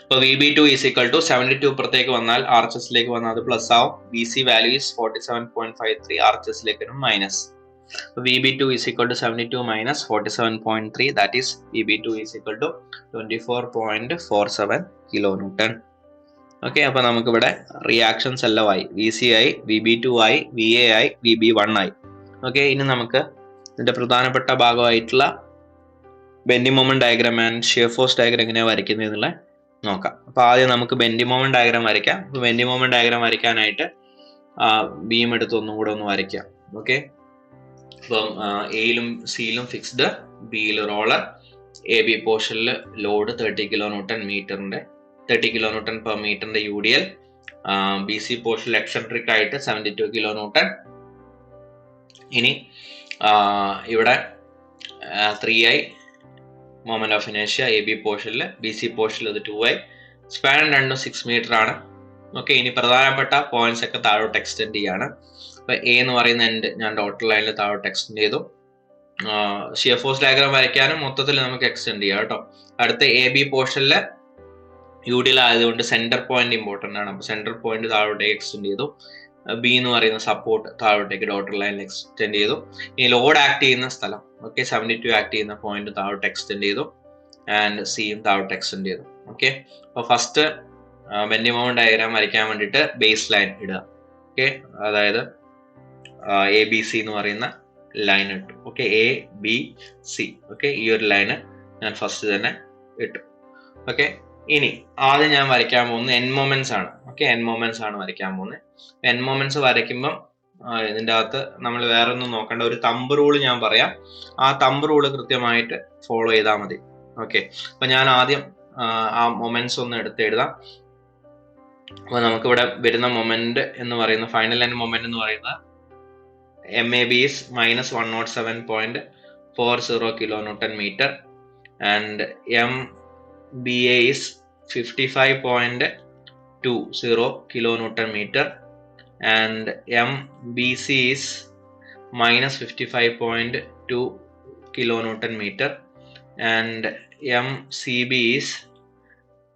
അപ്പോൾ VB2 ഈസ് ഈക്വൽ ടു 72 ഇപ്പുറത്തേക്ക് വന്നാൽ RHSലേക്ക് വന്നാൽ അത് പ്ലസ് ആവും. VC വാല്യൂ ഈസ് 47.53, RHSലേക്ക് വരും minus. VB2 is equal to 72 minus 47.3, that is VB2 is equal to 24.47 kilonewton. Okay, അപ്പോൾ നമുക്കിവിടെ റിയാക്ഷൻസ് എല്ലാം ആയി. VC ആയി, VB2 ആയി, VA ആയി, VB1 ആയി. ഓക്കെ, ഇനി നമുക്ക് ഇതിന്റെ പ്രധാനപ്പെട്ട ഭാഗമായിട്ടുള്ള bending moment diagram and shear force diagram എങ്ങനെയാണ് വരയ്ക്കുന്നത് എന്നുള്ള നോക്കാം. അപ്പോൾ ആദ്യം നമുക്ക് ബെൻഡിങ് മൊമെന്റ് ഡയഗ്രാം വരയ്ക്കാം. അപ്പോൾ ബെൻഡിങ് മൊമെന്റ് ഡയഗ്രാം വരയ്ക്കാനായിട്ട് ബീം എടുത്ത് ഒന്നും കൂടെ ഒന്ന് വരയ്ക്കാം. ഓക്കെ, അപ്പം എയിലും സിയിലും ഫിക്സ്ഡ്, ബിയിൽ റോളർ, AB പോർഷനിൽ ലോഡ് 30 കിലോ ന്യൂട്ടൺ മീറ്ററിന്റെ 30 കിലോ ന്യൂട്ടൺ പെർ മീറ്ററിന്റെ UDL, BC പോർഷനിൽ എക്സെൻട്രിക് ആയിട്ട് 72 കിലോ ന്യൂട്ടൺ. ഇനി ഇവിടെ 3I മൊമെന്റ് ഓഫ് ഇനേഷ്യ AB പോർഷനിൽ, BC പോർഷനിൽ അത് 2I. സ്പാൻ രണ്ടും 6 മീറ്റർ ആണ്. ഓക്കെ, ഇനി പ്രധാനപ്പെട്ട പോയിന്റ്സ് ഒക്കെ താഴോട്ട് എക്സ്റ്റെൻഡ് ചെയ്യാണ്. അപ്പോൾ A എന്ന് പറയുന്ന എൻഡ് ഞാൻ ഡോട്ടർ ലൈനിൽ താഴോട്ട് എക്സ്റ്റെൻഡ് ചെയ്തു. ഷിയർ ഫോഴ്സ് ഡയഗ്രാം വരയ്ക്കാനും മൊത്തത്തിൽ നമുക്ക് എക്സ്റ്റെൻഡ് ചെയ്യാം കേട്ടോ. അടുത്ത AB പോർഷനിൽ UDL ആയതുകൊണ്ട് സെന്റർ പോയിന്റ് ഇമ്പോർട്ടൻ്റ് ആണ്. അപ്പോൾ സെന്റർ പോയിന്റ് താഴോട്ടേക്ക് എക്സ്റ്റെൻഡ് ചെയ്തു. B എന്ന് പറയുന്ന സപ്പോർട്ട് താഴോട്ടേക്ക് ഡോട്ടർ ലൈനിൽ എക്സ്റ്റെൻഡ് ചെയ്തു. ഇനി ലോഡ് ആക്ട് ചെയ്യുന്ന സ്ഥലം, ഓക്കെ, 72 ആക്ട് ചെയ്യുന്ന പോയിന്റ് താഴോട്ട് എക്സ്റ്റെൻഡ് ചെയ്തു. ആൻഡ് സിയും താഴോട്ട് എക്സ്റ്റെൻഡ് ചെയ്തു. ഓക്കെ, അപ്പോൾ ഫസ്റ്റ് ബെൻഡിങ് മൊമെന്റ് ഡയഗ്രാം വരയ്ക്കാൻ വേണ്ടിയിട്ട് ബേസ് ലൈൻ ഇടുക. ഓക്കെ, അതായത് ABC എന്ന് പറയുന്ന ലൈൻ ഇട്ടു. Okay, ABC. ഓക്കെ, ഈ ഒരു ലൈന് ഞാൻ ഫസ്റ്റ് തന്നെ ഇട്ടു. ഓക്കെ, ഇനി ആദ്യം ഞാൻ വരയ്ക്കാൻ പോകുന്നത് എൻ മൊമെന്റ്സ് ആണ്. ഓക്കെ, എൻ മൊമെന്റ്സ് ആണ് വരയ്ക്കാൻ പോകുന്നത്. എൻ മൊമെന്റ്സ് വരയ്ക്കുമ്പം ഇതിൻ്റെ അകത്ത് നമ്മൾ വേറെ ഒന്നും നോക്കേണ്ട, ഒരു തമ്പ് റൂള് ഞാൻ പറയാം. ആ തമ്പ് റൂള് കൃത്യമായിട്ട് ഫോളോ ചെയ്താൽ മതി. ഓക്കെ, അപ്പൊ ഞാൻ ആദ്യം ആ മൊമെന്റ്സ് ഒന്ന് എടുത്ത് എഴുതാം. അപ്പോൾ നമുക്കിവിടെ വരുന്ന മൊമെന്റ് എന്ന് പറയുന്ന ഫൈനൽ എൻ മൊമെന്റ് എന്ന് പറയുന്നത് MAB is -107.40 kilonewton meter and MBA is 55.20 kilonewton meter and MBC is -55.2 kilonewton meter and MCB is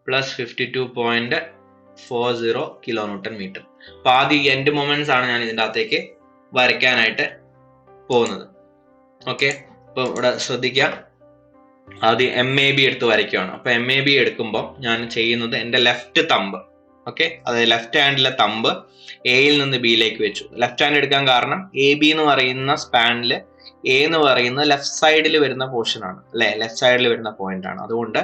+52.40 kilonewton meter. അപ്പോൾ ആദ്യം എൻഡ് മൊമെന്റ്സ് ആണ് ഞാൻ ഇതിൻ്റെ അകത്തേക്ക് വരയ്ക്കാനായിട്ട് പോകുന്നത്. ഓക്കെ, അപ്പോൾ ഇവിടെ ശ്രദ്ധിക്കുക, ആദ്യം MAB എടുത്ത് വരയ്ക്കുകയാണ്. അപ്പോൾ MAB എടുക്കുമ്പോൾ ഞാൻ ചെയ്യുന്നത് എൻ്റെ ലെഫ്റ്റ് തമ്പ്, ഓക്കെ, അതായത് ലെഫ്റ്റ് ഹാൻഡിലെ തമ്പ് എയിൽ നിന്ന് ബിയിലേക്ക് വെച്ചു. ലെഫ്റ്റ് ഹാൻഡ് എടുക്കാൻ കാരണം എ ബി എന്ന് പറയുന്ന സ്പാനിൽ എ എന്ന് പറയുന്നത് ലെഫ്റ്റ് സൈഡിൽ വരുന്ന പോർഷൻ ആണ് അല്ലെ, ലെഫ്റ്റ് സൈഡിൽ വരുന്ന പോയിന്റ് ആണ്. അതുകൊണ്ട്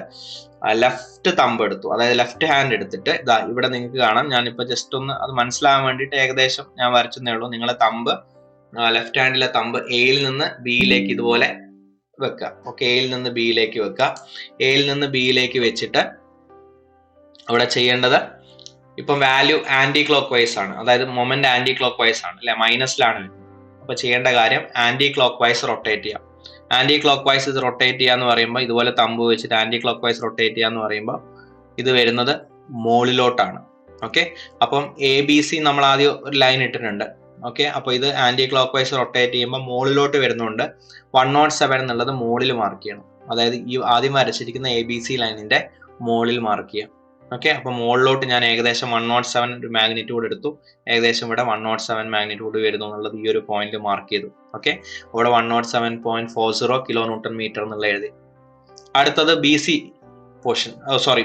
ലെഫ്റ്റ് തമ്പ് എടുത്തു, അതായത് ലെഫ്റ്റ് ഹാൻഡ് എടുത്തിട്ട് ഇതാ ഇവിടെ നിങ്ങൾക്ക് കാണാം. ഞാനിപ്പോ ജസ്റ്റ് ഒന്ന് അത് മനസ്സിലാവാൻ വേണ്ടിയിട്ട് ഏകദേശം ഞാൻ വരച്ചതേ ഉള്ളൂ. നിങ്ങളെ തമ്പ് ലെഫ്റ്റ് ഹാൻഡിലെ തമ്പ് എയിൽ നിന്ന് ബിയിലേക്ക് ഇതുപോലെ വെക്കുക. ഓക്കെ, എയിൽ നിന്ന് ബിയിലേക്ക് വെക്കുക. എയിൽ നിന്ന് ബിയിലേക്ക് വെച്ചിട്ട് അവിടെ ചെയ്യേണ്ടത് ഇപ്പം വാല്യൂ ആന്റി ക്ലോക്ക് വൈസ് ആണ്, അതായത് മൊമെന്റ് ആന്റി ക്ലോക്ക് വൈസ് ആണ് അല്ലെ, മൈനസിലാണ്. അപ്പൊ ചെയ്യേണ്ട കാര്യം ആന്റി ക്ലോക്ക് വൈസ് റൊട്ടേറ്റ് ചെയ്യാം. ആന്റി ക്ലോക്ക് വൈസ് ഇത് റൊട്ടേറ്റ് ചെയ്യാന്ന് പറയുമ്പോൾ ഇതുപോലെ തമ്പ് വെച്ചിട്ട് ആന്റി ക്ലോക്ക് വൈസ് റൊട്ടേറ്റ് ചെയ്യാന്ന് പറയുമ്പോൾ ഇത് വരുന്നത് മുകളിലോട്ടാണ്. ഓക്കെ, അപ്പം എ ബി സി നമ്മൾ ആദ്യം ഒരു ലൈൻ ഇട്ടിട്ടുണ്ട്. ഓക്കെ, അപ്പൊ ഇത് ആന്റി ക്ലോക്ക് വൈസ് റൊട്ടേറ്റ് ചെയ്യുമ്പോൾ മുകളിലോട്ട് വരുന്നുണ്ട്. 107 എന്നുള്ളത് മുകളിൽ മാർക്ക് ചെയ്യണം, അതായത് ഈ ആദ്യം വരച്ചിരിക്കുന്ന എ ബി സി ലൈനിന്റെ മുകളിൽ മാർക്ക് ചെയ്യാം. ഓക്കെ, അപ്പൊ മുകളിലോട്ട് ഞാൻ ഏകദേശം 107 ഒരു മാഗ്നിറ്റ്യൂഡ് എടുത്തു. ഏകദേശം ഇവിടെ 107 മാഗ്നിറ്റ്യൂഡ് വരുന്നു എന്നുള്ളത് ഈ ഒരു പോയിന്റ് മാർക്ക് ചെയ്തു. ഓക്കെ, ഇവിടെ 107.40 കിലോ ന്യൂട്ടൺ മീറ്റർ എന്നുള്ള എഴുതി. അടുത്തത് B C portion,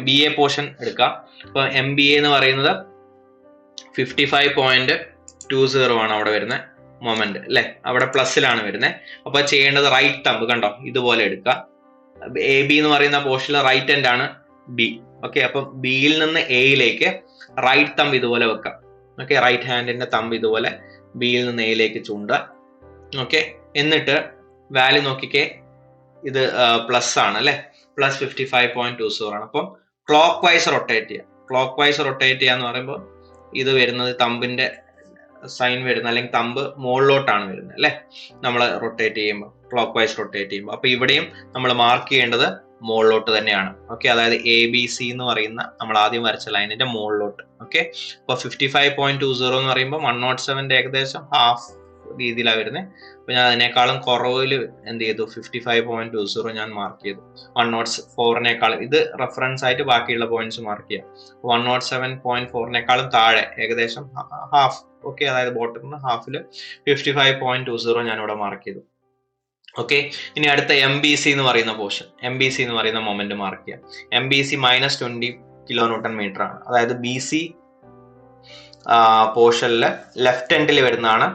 B A portion എടുക്കാം. ഇപ്പൊ എം ബി എ എന്ന് പറയുന്നത് 55.20 ആണ് അവിടെ വരുന്നത് മൊമെന്റ് അല്ലെ, അവിടെ പ്ലസിലാണ് വരുന്നത്. അപ്പൊ ചെയ്യേണ്ടത് റൈറ്റ് തമ്പ് കണ്ടോ ഇതുപോലെ എടുക്കുക. എ ബി എന്ന് പറയുന്ന പോർഷനിൽ റൈറ്റ് ഹാൻഡ് ആണ് ബി. ഓക്കെ, അപ്പൊ ബിയിൽ നിന്ന് എയിലേക്ക് റൈറ്റ് തമ്പ് ഇതുപോലെ വെക്കാം. ഓക്കെ, റൈറ്റ് ഹാൻഡിന്റെ തമ്പ് ഇതുപോലെ ബിയിൽ നിന്ന് എയിലേക്ക് ചൂണ്ടുക. ഓക്കെ, എന്നിട്ട് വാല്യൂ നോക്കിക്കേ, ഇത് പ്ലസ് ആണ് അല്ലെ, പ്ലസ് 55.20 ആണ്. അപ്പം ക്ലോക്ക് വൈസ് റൊട്ടേറ്റ് ചെയ്യുക. ക്ലോക്ക് വൈസ് റൊട്ടേറ്റ് ചെയ്യാന്ന് പറയുമ്പോൾ ഇത് വരുന്നത് തമ്പിന്റെ സൈൻ വരുന്നത്, അല്ലെങ്കിൽ തമ്പ് മുകളിലോട്ടാണ് വരുന്നത് അല്ലെ, നമ്മൾ റൊട്ടേറ്റ് ചെയ്യുമ്പോൾ ക്ലോക്ക് വൈസ് റൊട്ടേറ്റ് ചെയ്യുമ്പോൾ. അപ്പൊ ഇവിടെയും നമ്മൾ മാർക്ക് ചെയ്യേണ്ടത് മുകളിലോട്ട് തന്നെയാണ്. ഓക്കെ, അതായത് എ ബി സി എന്ന് പറയുന്ന നമ്മൾ ആദ്യം വരച്ച ലൈനിന്റെ മുകളിലോട്ട്. ഓക്കെ, അപ്പൊ 55.20 എന്ന് പറയുമ്പോൾ 107 ഏകദേശം ഹാഫ് രീതിയിലാണ് വരുന്നത്. അപ്പൊ ഞാൻ അതിനേക്കാളും കുറവിൽ എന്ത് ചെയ്തു, 55.20 ഞാൻ മാർക്ക് ചെയ്തു. 104 ഇത് റെഫറൻസ് ആയിട്ട് ബാക്കിയുള്ള പോയിന്റ്സ് മാർക്ക് ചെയ്യാം. 107.4 താഴെ ഏകദേശം ഹാഫ്. ഓക്കെ, അതായത് ബോട്ടം ഹാഫിൽ 55.20 ഞാൻ ഇവിടെ മാർക്ക് ചെയ്തു. ഓക്കെ, ഇനി അടുത്ത എം ബി സി എന്ന് പറയുന്ന പോർഷൻ, എം ബി സി എന്ന് പറയുന്ന മൊമെന്റ് മാർക്ക് ചെയ്യാം. M B C -20 kilo newton metre ആണ്. അതായത് ബി സി പോർഷനില് ലെഫ്റ്റ് എൻഡിൽ വരുന്നതാണ്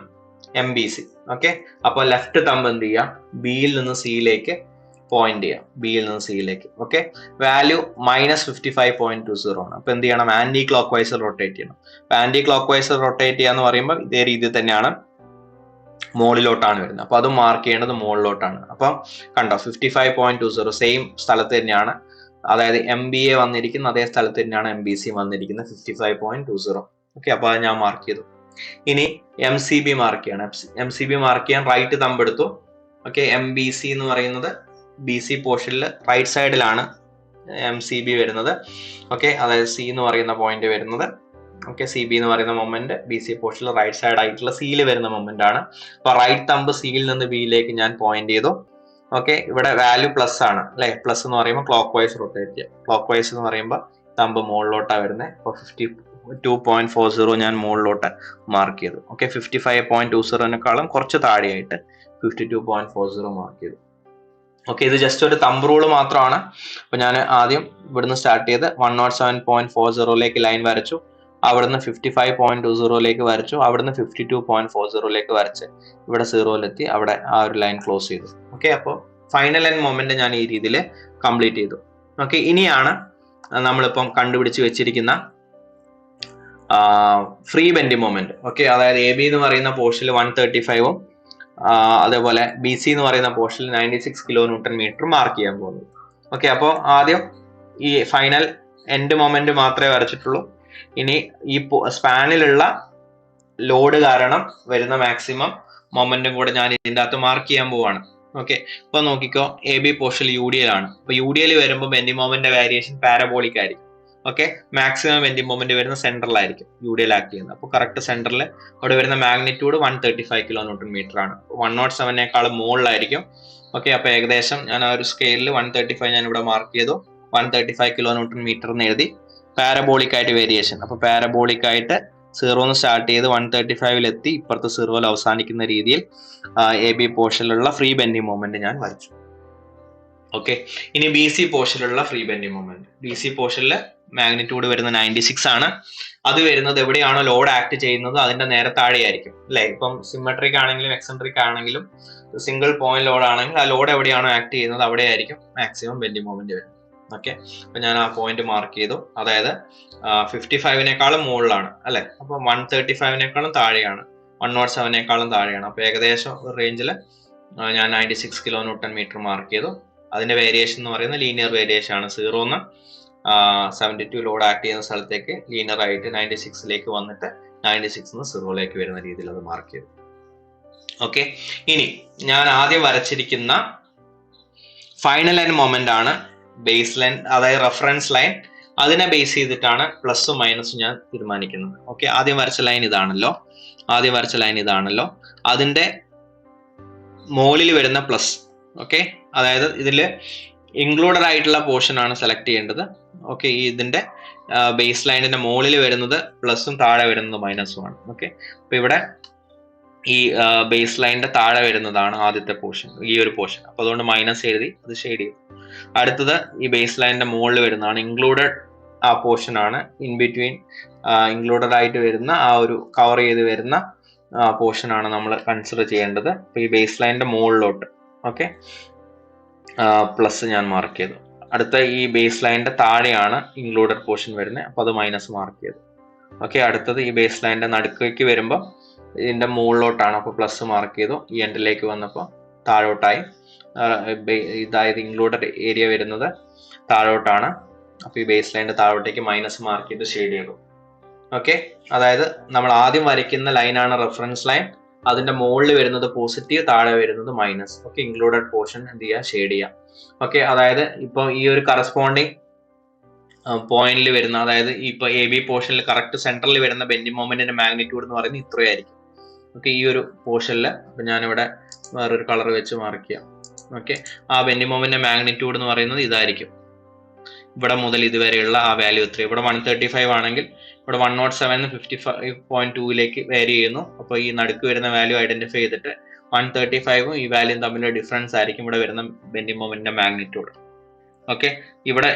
എം ബി സി. ഓക്കെ, അപ്പൊ ലെഫ്റ്റ് തമ്പ് എന്ത് ചെയ്യാം, ബിയിൽ നിന്ന് സിയിലേക്ക് പോയിന്റ് ചെയ്യാം, ബിയിൽ നിന്ന് സിയിലേക്ക്. ഓക്കെ, വാല്യൂ -55.20 ആണ്. അപ്പൊ എന്ത് ചെയ്യണം, ആന്റി ക്ലോക്ക് വൈസ് റൊട്ടേറ്റ് ചെയ്യണം. അപ്പൊ ആന്റി ക്ലോക്ക് വൈസ് റൊട്ടേറ്റ് ചെയ്യാന്ന് പറയുമ്പോൾ ഇതേ രീതിയിൽ തന്നെയാണ് മുകളിലോട്ടാണ് വരുന്നത്. അപ്പൊ അത് മാർക്ക് ചെയ്യേണ്ടത് മുകളിലോട്ടാണ്. അപ്പം കണ്ടോ 55.20 സെയിം സ്ഥലത്ത് തന്നെയാണ്, അതായത് എം ബി എ വന്നിരിക്കുന്ന അതേ സ്ഥലത്ത് തന്നെയാണ് എം ബി സി വന്നിരിക്കുന്നത് 55.20. ഓക്കെ, അപ്പൊ അത് ഞാൻ മാർക്ക് ചെയ്തു. ഇനി എം സി ബി മാർക്ക് ചെയ്യണം. എം സി ബി മാർക്ക് ചെയ്യാൻ റൈറ്റ് തമ്പ് എടുത്തു. ഓക്കെ, എം ബി സി എന്ന് പറയുന്നത് ബി സി പോർഷനിൽ റൈറ്റ് സൈഡിലാണ് എം സി ബി വരുന്നത്. ഓക്കെ, അതായത് സി എന്ന് പറയുന്ന പോയിന്റ് വരുന്നത്. ഓക്കെ, സി ബി എന്ന് പറയുന്ന മൊമെന്റ് ബി സി പോർഷനിൽ റൈറ്റ് സൈഡ് ആയിട്ടുള്ള സിയിൽ വരുന്ന മൊമെന്റ് ആണ്. അപ്പൊ റൈറ്റ് തമ്പ് സിയിൽ നിന്ന് ബിയിലേക്ക് ഞാൻ പോയിന്റ് ചെയ്തു. ഓക്കെ, ഇവിടെ വാല്യൂ പ്ലസ് ആണ് അല്ലെ, പ്ലസ് എന്ന് പറയുമ്പോൾ ക്ലോക്ക് വൈസ് റൊട്ടേറ്റ് ചെയ്യാം. ക്ലോക്ക് വൈസ് എന്ന് പറയുമ്പോൾ തമ്പ് മുകളിലോട്ടാണ് വരുന്നത്. അപ്പൊ 52.40 ഞാൻ മുകളിലോട്ട് മാർക്ക് ചെയ്തു. ഓക്കെ, 55.20 കുറച്ച് താഴെയായിട്ട് 52.40 മാർക്ക് ചെയ്തു. ഓക്കെ, ഇത് ജസ്റ്റ് ഒരു തമ്പ് റൂള് മാത്രമാണ്. അപ്പൊ ഞാൻ ആദ്യം ഇവിടുന്ന് സ്റ്റാർട്ട് ചെയ്ത് 107.40 ലൈൻ വരച്ചു. അവിടുന്ന് 55.20 വരച്ചു. അവിടുന്ന് 52.40 വരച്ച് ഇവിടെ 0 അവിടെ ആ ഒരു ലൈൻ ക്ലോസ് ചെയ്തു. ഓക്കെ, അപ്പോൾ ഫൈനൽ എൻഡ് മൊമെന്റ് ഞാൻ ഈ രീതിയിൽ കംപ്ലീറ്റ് ചെയ്തു. ഓക്കെ, ഇനിയാണ് നമ്മളിപ്പം കണ്ടുപിടിച്ച് വെച്ചിരിക്കുന്ന ഫ്രീ ബെൻഡിങ് മൊമെന്റ്. ഓക്കെ, അതായത് എ ബി എന്ന് പറയുന്ന പോർഷനിൽ 135 അതേപോലെ ബി സി എന്ന് പറയുന്ന പോർഷനിൽ 96 കിലോ ന്യൂട്ടൺ മീറ്റർ മാർക്ക് ചെയ്യാൻ പോകുന്നത്. ഓക്കെ, അപ്പോൾ ആദ്യം ഈ ഫൈനൽ എൻഡ് മൊമെന്റ് മാത്രമേ വരച്ചിട്ടുള്ളൂ. ഇനി ഈ സ്പാനിലുള്ള ലോഡ് കാരണം വരുന്ന മാക്സിമം മൊമെന്റും കൂടെ ഞാൻ ഇതിൻ്റെ അകത്ത് മാർക്ക് ചെയ്യാൻ പോവാണ്. ഓക്കെ, ഇപ്പൊ നോക്കിക്കോ, A B portion U D L ആണ്. അപ്പൊ യു ഡി എൽ വരുമ്പോൾ ബെൻഡിങ് മൊമെന്റ് വേരിയേഷൻ പാരബോളിക് ആയിരിക്കും. ഓക്കെ, മാക്സിമം ബെൻഡിങ് മൊമെന്റ് വരുന്ന സെന്ററിലായിരിക്കും യു ഡി എൽ ആക്ട് ചെയ്യുന്നത്. അപ്പോൾ കറക്റ്റ് സെന്ററിൽ അവിടെ വരുന്ന മാഗ്നിറ്റ്യൂഡ് 135 കിലോ ന്യൂട്ടൺ മീറ്റർ ആണ്. 107 മുകളിലായിരിക്കും. ഓക്കെ, അപ്പൊ ഏകദേശം ഞാൻ ആ ഒരു സ്കെയിലിൽ 135 ഞാൻ ഇവിടെ മാർക്ക് ചെയ്തു. 135 കിലോ ന്യൂട്ടൺ മീറ്റർ എന്ന് എഴുതി. പാരബോളിക് ആയിട്ട് വേരിയേഷൻ, അപ്പൊ പാരബോളിക് ആയിട്ട് 0 സ്റ്റാർട്ട് ചെയ്ത് 135 എത്തി ഇപ്പുറത്ത് 0 അവസാനിക്കുന്ന രീതിയിൽ എ ബി പോർഷനിലുള്ള ഫ്രീ ബെൻഡിങ് മൊമെന്റ് ഞാൻ വരച്ചു. ഓക്കെ, ഇനി ബി സി പോർഷനിലുള്ള free bending moment. B C പോർഷനിൽ മാഗ്നിറ്റ്യൂഡ് വരുന്നത് 96 ആണ്. അത് വരുന്നത് എവിടെയാണോ ലോഡ് ആക്ട് ചെയ്യുന്നത് അതിന്റെ നേരെ താഴെയായിരിക്കും അല്ലെ. ഇപ്പം സിമെട്രിക് ആണെങ്കിലും എക്സെൻട്രിക് ആണെങ്കിലും സിംഗിൾ പോയിന്റ് ലോഡ് ആണെങ്കിൽ ആ ലോഡ് എവിടെയാണോ ആക്ട് ചെയ്യുന്നത് അവിടെയായിരിക്കും മാക്സിമം ബെൻഡിങ് മൊമെന്റ് വരുന്നത്. ഓക്കെ, അപ്പൊ ഞാൻ ആ പോയിന്റ് മാർക്ക് ചെയ്തു. അതായത് 55-നേക്കാളും മുകളിലാണ് അല്ലെ. അപ്പൊ 135-നേക്കാളും താഴെയാണ്, 107-നേക്കാളും താഴെയാണ്. അപ്പൊ ഏകദേശം റേഞ്ചിൽ ഞാൻ 96 കിലോ ന്യൂട്ടൺ മീറ്റർ മാർക്ക് ചെയ്തു. അതിന്റെ വേരിയേഷൻ എന്ന് പറയുന്നത് ലീനിയർ വേരിയേഷൻ ആണ്. 0 72 ലോഡ് ആക്ട് ചെയ്യുന്ന സ്ഥലത്തേക്ക് ലീനിയർ ആയിട്ട് 96 വന്നിട്ട് 96 0 വരുന്ന രീതിയിൽ അത് മാർക്ക് ചെയ്തു. ഓക്കെ, ഇനി ഞാൻ ആദ്യം വരച്ചിരിക്കുന്ന ഫൈനൽ ലൈൻ മൊമെന്റ് ആണ് ബേസ് ലൈൻ, അതായത് റെഫറൻസ് ലൈൻ. അതിനെ ബേസ് ചെയ്തിട്ടാണ് പ്ലസും മൈനസും ഞാൻ തീരുമാനിക്കുന്നത്. ഓക്കെ, ആദ്യം വരച്ച ലൈൻ ഇതാണല്ലോ, അതിന്റെ മുകളിൽ വരുന്ന പ്ലസ്. ഓക്കെ, അതായത് ഇതില് ഇൻക്ലൂഡഡ് ആയിട്ടുള്ള പോർഷൻ ആണ് സെലക്ട് ചെയ്യേണ്ടത്. ഓക്കെ, ഇതിന്റെ ബേസ് ലൈനിന്റെ മുകളിൽ വരുന്നത് പ്ലസും താഴെ വരുന്നത് മൈനസും ആണ്. ഓക്കെ, അപ്പൊ ഇവിടെ ഈ ബേസ് ലൈനിന്റെ താഴെ വരുന്നതാണ് ആദ്യത്തെ പോർഷൻ, ഈ ഒരു പോർഷൻ. അപ്പൊ അതുകൊണ്ട് മൈനസ് എഴുതി അത് ഷെയ്ഡ് ചെയ്തു. അടുത്തത് ഈ ബേസ് ലൈനിന്റെ മുകളിൽ വരുന്നതാണ്, ഇൻക്ലൂഡഡ് ആ പോർഷൻ ആണ്. ഇൻ ബിറ്റ്വീൻ ഇൻക്ലൂഡഡ് ആയിട്ട് വരുന്ന ആ ഒരു കവർ ചെയ്ത് വരുന്ന പോർഷൻ ആണ് നമ്മൾ കൺസിഡർ ചെയ്യേണ്ടത്. അപ്പൊ ഈ ബേസ് ലൈനിന്റെ മുകളിലോട്ട് ഓക്കെ പ്ലസ് ഞാൻ മാർക്ക് ചെയ്തു. അടുത്ത ഈ ബേസ് ലൈനിന്റെ താഴെയാണ് ഇൻക്ലൂഡഡ് പോർഷൻ വരുന്നത്, അപ്പൊ അത് മൈനസ് മാർക്ക് ചെയ്തു. ഓക്കെ, അടുത്തത് ഈ ബേസ് ലൈനിന്റെ നടുക്കേക്ക് വരുമ്പോൾ ഇതിന്റെ മുകളിലോട്ടാണ്, അപ്പൊ പ്ലസ് മാർക്ക് ചെയ്തു. ഈ എൻഡിലേക്ക് വന്നപ്പോൾ താഴോട്ടായി. ഇതായത് ഇൻക്ലൂഡഡ് ഏരിയ വരുന്നത് താഴോട്ടാണ്, അപ്പൊ ഈ ബേസ് ലൈനിന്റെ താഴോട്ടേക്ക് മൈനസ് മാർക്ക് ചെയ്ത് ഷെയ്ഡ് ചെയ്തു. ഓക്കെ, അതായത് നമ്മൾ ആദ്യം വരയ്ക്കുന്ന ലൈനാണ് റെഫറൻസ് ലൈൻ, അതിന്റെ മുകളിൽ വരുന്നത് പോസിറ്റീവ്, താഴെ വരുന്നത് മൈനസ്. ഓക്കെ, ഇൻക്ലൂഡഡ് പോർഷൻ എന്ത് ചെയ്യുക, ഷെയ്ഡ് ചെയ്യാം. ഓക്കെ, അതായത് ഇപ്പൊ ഈ ഒരു കറസ്പോണ്ടിങ് പോയിന്റിൽ വരുന്ന, അതായത് ഇപ്പൊ എ ബി പോർഷനിൽ കറക്റ്റ് സെന്ററിൽ വരുന്ന ബെൻഡിങ് മൊമെന്റിന്റെ മാഗ്നിറ്റ്യൂഡ് എന്ന് പറയുന്നത് ഇത്രയായിരിക്കും. ഓക്കെ, ഈ ഒരു പോർഷനിൽ അപ്പൊ ഞാനിവിടെ വേറൊരു കളർ വെച്ച് മാർക്ക് ചെയ്യാം. ഓക്കെ, ആ ബെൻഡിങ് മൊമെന്റിന്റെ മാഗ്നിറ്റ്യൂഡ് എന്ന് പറയുന്നത് ഇതായിരിക്കും. ഇവിടെ മുതൽ ഇതുവരെയുള്ള ആ വാല്യൂ എത്ര, ഇവിടെ 135 ആണെങ്കിൽ ഇവിടെ 107 55.2 വേരി ചെയ്യുന്നു. അപ്പോൾ ഈ നടുക്ക് വരുന്ന വാല്യൂ ഐഡന്റിഫൈ ചെയ്തിട്ട് 135 ഈ വാല്യൂം തമ്മിലുള്ള ഡിഫറൻസ് ആയിരിക്കും ഇവിടെ വരുന്ന ബെൻഡിങ് മൊമെന്റിന്റെ മാഗ്നിറ്റ്യൂഡ്. ഓക്കെ, ഇവിടെ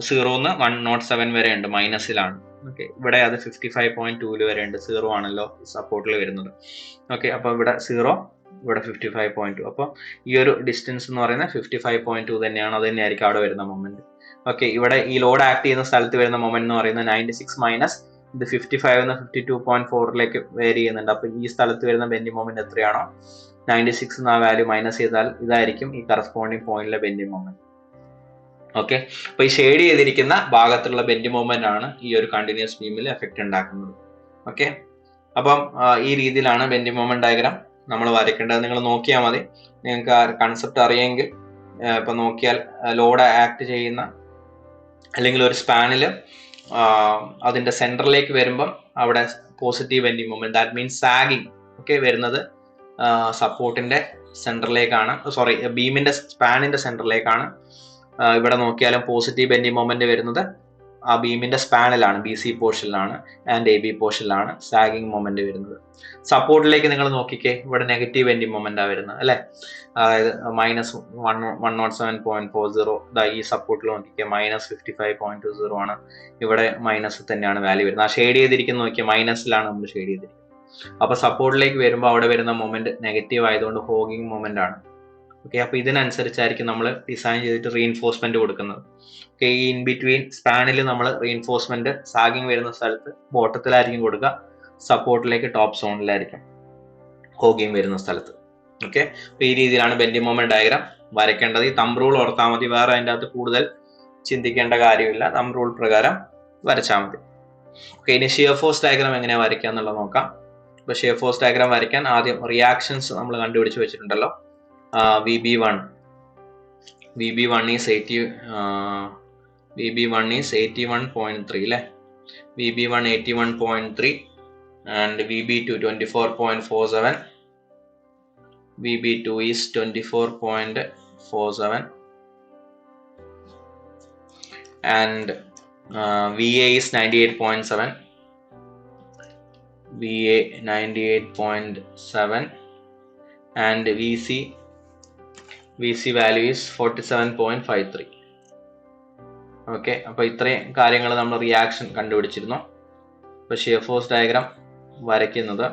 0 107 വരെ ഉണ്ട്, മൈനസിലാണ്. ഓക്കെ, ഇവിടെ അത് 55.2 വരെ ഉണ്ട്, 0 ആണല്ലോ സപ്പോർട്ടിൽ വരുന്നത്. ഓക്കെ, അപ്പൊ ഇവിടെ 0, ഇവിടെ 55.2. അപ്പോൾ ഈ ഒരു ഡിസ്റ്റൻസ് എന്ന് പറയുന്നത് 55.2 തന്നെയാണ്, അത് തന്നെയായിരിക്കും അവിടെ വരുന്ന മൊമെന്റ്. ഓക്കെ, ഇവിടെ ഈ ലോഡ് ആക്ട് ചെയ്യുന്ന സ്ഥലത്ത് വരുന്ന മൊമെന്റ് എന്ന് പറയുന്നത് 96 മൈനസ് ഇത് 55 52.4 വേരി ചെയ്യുന്നുണ്ട്. അപ്പൊ ഈ സ്ഥലത്ത് വരുന്ന ബെൻഡിങ് മൊമെന്റ് എത്രയാണോ 96 ആ വാല്യൂ മൈനസ് ചെയ്താൽ ഇതായിരിക്കും ഈ കറസ്പോണ്ടിങ് പോയിന്റിലെ ബെൻഡിങ് മൊമെന്റ്. ഓക്കെ, അപ്പൊ ഈ ഷെയ്ഡ് ചെയ്തിരിക്കുന്ന ഭാഗത്തുള്ള ബെൻഡിങ് മൊമെന്റ് ആണ് ഈ ഒരു കണ്ടിന്യൂസ് ബീമിൽ എഫക്റ്റ് ഉണ്ടാക്കുന്നത്. ഓക്കെ, അപ്പം ഈ രീതിയിലാണ് ബെൻഡിങ് മൊമെന്റ് ഡയഗ്രാം നമ്മൾ വരയ്ക്കേണ്ടത്. നിങ്ങൾ നോക്കിയാൽ മതി, നിങ്ങൾക്ക് ആ കൺസെപ്റ്റ് അറിയെങ്കിൽ. ഇപ്പൊ നോക്കിയാൽ ലോഡ് ആക്ട് ചെയ്യുന്ന അല്ലെങ്കിൽ ഒരു സ്പാനിൽ അതിന്റെ സെന്ററിലേക്ക് വരുമ്പം അവിടെ positive bending moment, that means sagging ഒക്കെ വരുന്നത് സപ്പോർട്ടിന്റെ സെന്ററിലേക്കാണ്, സോറി ബീമിന്റെ സ്പാനിന്റെ സെന്ററിലേക്കാണ്. ഇവിടെ നോക്കിയാലും പോസിറ്റീവ് ബെൻഡിങ് മൊമെന്റ് വരുന്നത് ആ ബീമിന്റെ സ്പാനിലാണ്, ബി സി പോർഷനിലാണ് ആൻഡ് എ ബി പോർഷനിലാണ് സാഗിങ് മൊമെന്റ് വരുന്നത്. സപ്പോർട്ടിലേക്ക് നിങ്ങൾ നോക്കിക്കേ, ഇവിടെ നെഗറ്റീവ് ബെൻഡിങ് മൊമെന്റാണ് വരുന്നത് അല്ലെ. അതായത് മൈനസ് 107.40 ഈ സപ്പോർട്ടിൽ നോക്കിക്കേ മൈനസ് 55.20 ആണ്. ഇവിടെ മൈനസ് തന്നെയാണ് വാല്യൂ വരുന്നത്. ആ ഷെയ്ഡ് ചെയ്തിരിക്കുന്ന നോക്കിയാൽ മൈനസിലാണ് നമ്മൾ ഷെയ്ഡ് ചെയ്തിരിക്കുന്നത്. അപ്പൊ സപ്പോർട്ടിലേക്ക് വരുമ്പോൾ അവിടെ വരുന്ന മൊമെന്റ് നെഗറ്റീവ് ആയതുകൊണ്ട് ഹോഗിങ് മൊമെന്റ് ആണ്. ഓക്കെ, അപ്പൊ ഇതിനനുസരിച്ചായിരിക്കും നമ്മൾ ഡിസൈൻ ചെയ്തിട്ട് റീഇൻഫോഴ്സ്മെന്റ് കൊടുക്കുന്നത്. ഓക്കെ, ഈ ഇൻ ബിറ്റ്വീൻ സ്പാനിൽ നമ്മൾ റീഇൻഫോഴ്സ്മെന്റ് സാഗിങ് വരുന്ന സ്ഥലത്ത് ബോട്ടത്തിലായിരിക്കും കൊടുക്കുക, സപ്പോർട്ടിലേക്ക് ടോപ്പ് സോണിലായിരിക്കും ഹോഗിങ് വരുന്ന സ്ഥലത്ത്. ഓക്കെ, അപ്പൊ ഈ രീതിയിലാണ് ബെൻഡിങ് മൊമെന്റ് ഡയഗ്രാം വരയ്ക്കേണ്ടത്. ഈ തമ്പ് റൂൾ ഓർത്താൽ മതി, വേറെ അതിൻ്റെ അകത്ത് കൂടുതൽ ചിന്തിക്കേണ്ട കാര്യമില്ല, തമ്പ് റൂൾ പ്രകാരം വരച്ചാൽ മതി. ഓക്കെ, ഇനി ഷിയർ ഫോഴ്സ് ഡയഗ്രാം എങ്ങനെയാ വരയ്ക്കുക എന്നുള്ളത് നോക്കാം. ഇപ്പൊ ഷിയർ ഫോഴ്സ് ഡയഗ്രാം വരയ്ക്കാൻ ആദ്യം റിയാക്ഷൻസ് നമ്മൾ കണ്ടുപിടിച്ച് വെച്ചിട്ടുണ്ടല്ലോ. VB1 is 81.3 അല്ലേ. VB1 81.3 and VB2 24.47. VB2 is 24.47 and VA is 98.7. VA 98.7 and VC value is 47.53. Okay, അപ്പൊ ഇത്രയും കാര്യങ്ങൾ നമ്മൾ റിയാക്ഷൻ കണ്ടുപിടിച്ചിരുന്നു. ഇപ്പൊ ഷിയർ ഫോഴ്സ് ഡയഗ്രാം വരയ്ക്കുന്നത്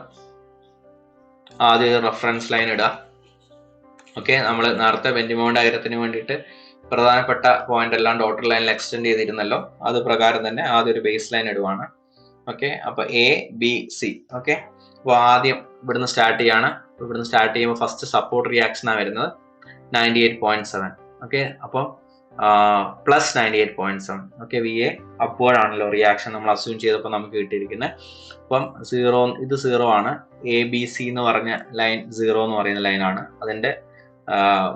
ആദ്യം റെഫറൻസ് ലൈൻ ഇടുക. ഓക്കെ, നമ്മൾ നേരത്തെ ബെൻഡിമോൺ ഡയഗ്രത്തിന് വേണ്ടിയിട്ട് പ്രധാനപ്പെട്ട പോയിന്റ് എല്ലാം ഡോട്ടർ ലൈനിൽ എക്സ്റ്റെൻഡ് ചെയ്തിരുന്നല്ലോ, അത് പ്രകാരം തന്നെ ആദ്യം ഒരു ബേസ് ലൈൻ ഇടുവാണ്. ഓക്കെ, അപ്പൊ ABC. ഓക്കെ, അപ്പോൾ ആദ്യം ഇവിടുന്ന് സ്റ്റാർട്ട് ചെയ്യാണ്. ഇവിടുന്ന് സ്റ്റാർട്ട് ചെയ്യുമ്പോൾ ഫസ്റ്റ് സപ്പോർട്ട് റിയാക്ഷനാണ് വരുന്നത് 98.7. ഓക്കെ, അപ്പം പ്ലസ് 98.7. ഓക്കെ, VA അപ്വേർഡ് ആണല്ലോ റിയാക്ഷൻ നമ്മൾ അസ്യൂം ചെയ്തപ്പോൾ നമുക്ക് കിട്ടിയിരിക്കുന്നത്. അപ്പം ഇത് 0 ആണ്. ABC എന്ന് പറഞ്ഞ ലൈൻ 0 എന്ന് പറയുന്ന ലൈനാണ്. അതിന്റെ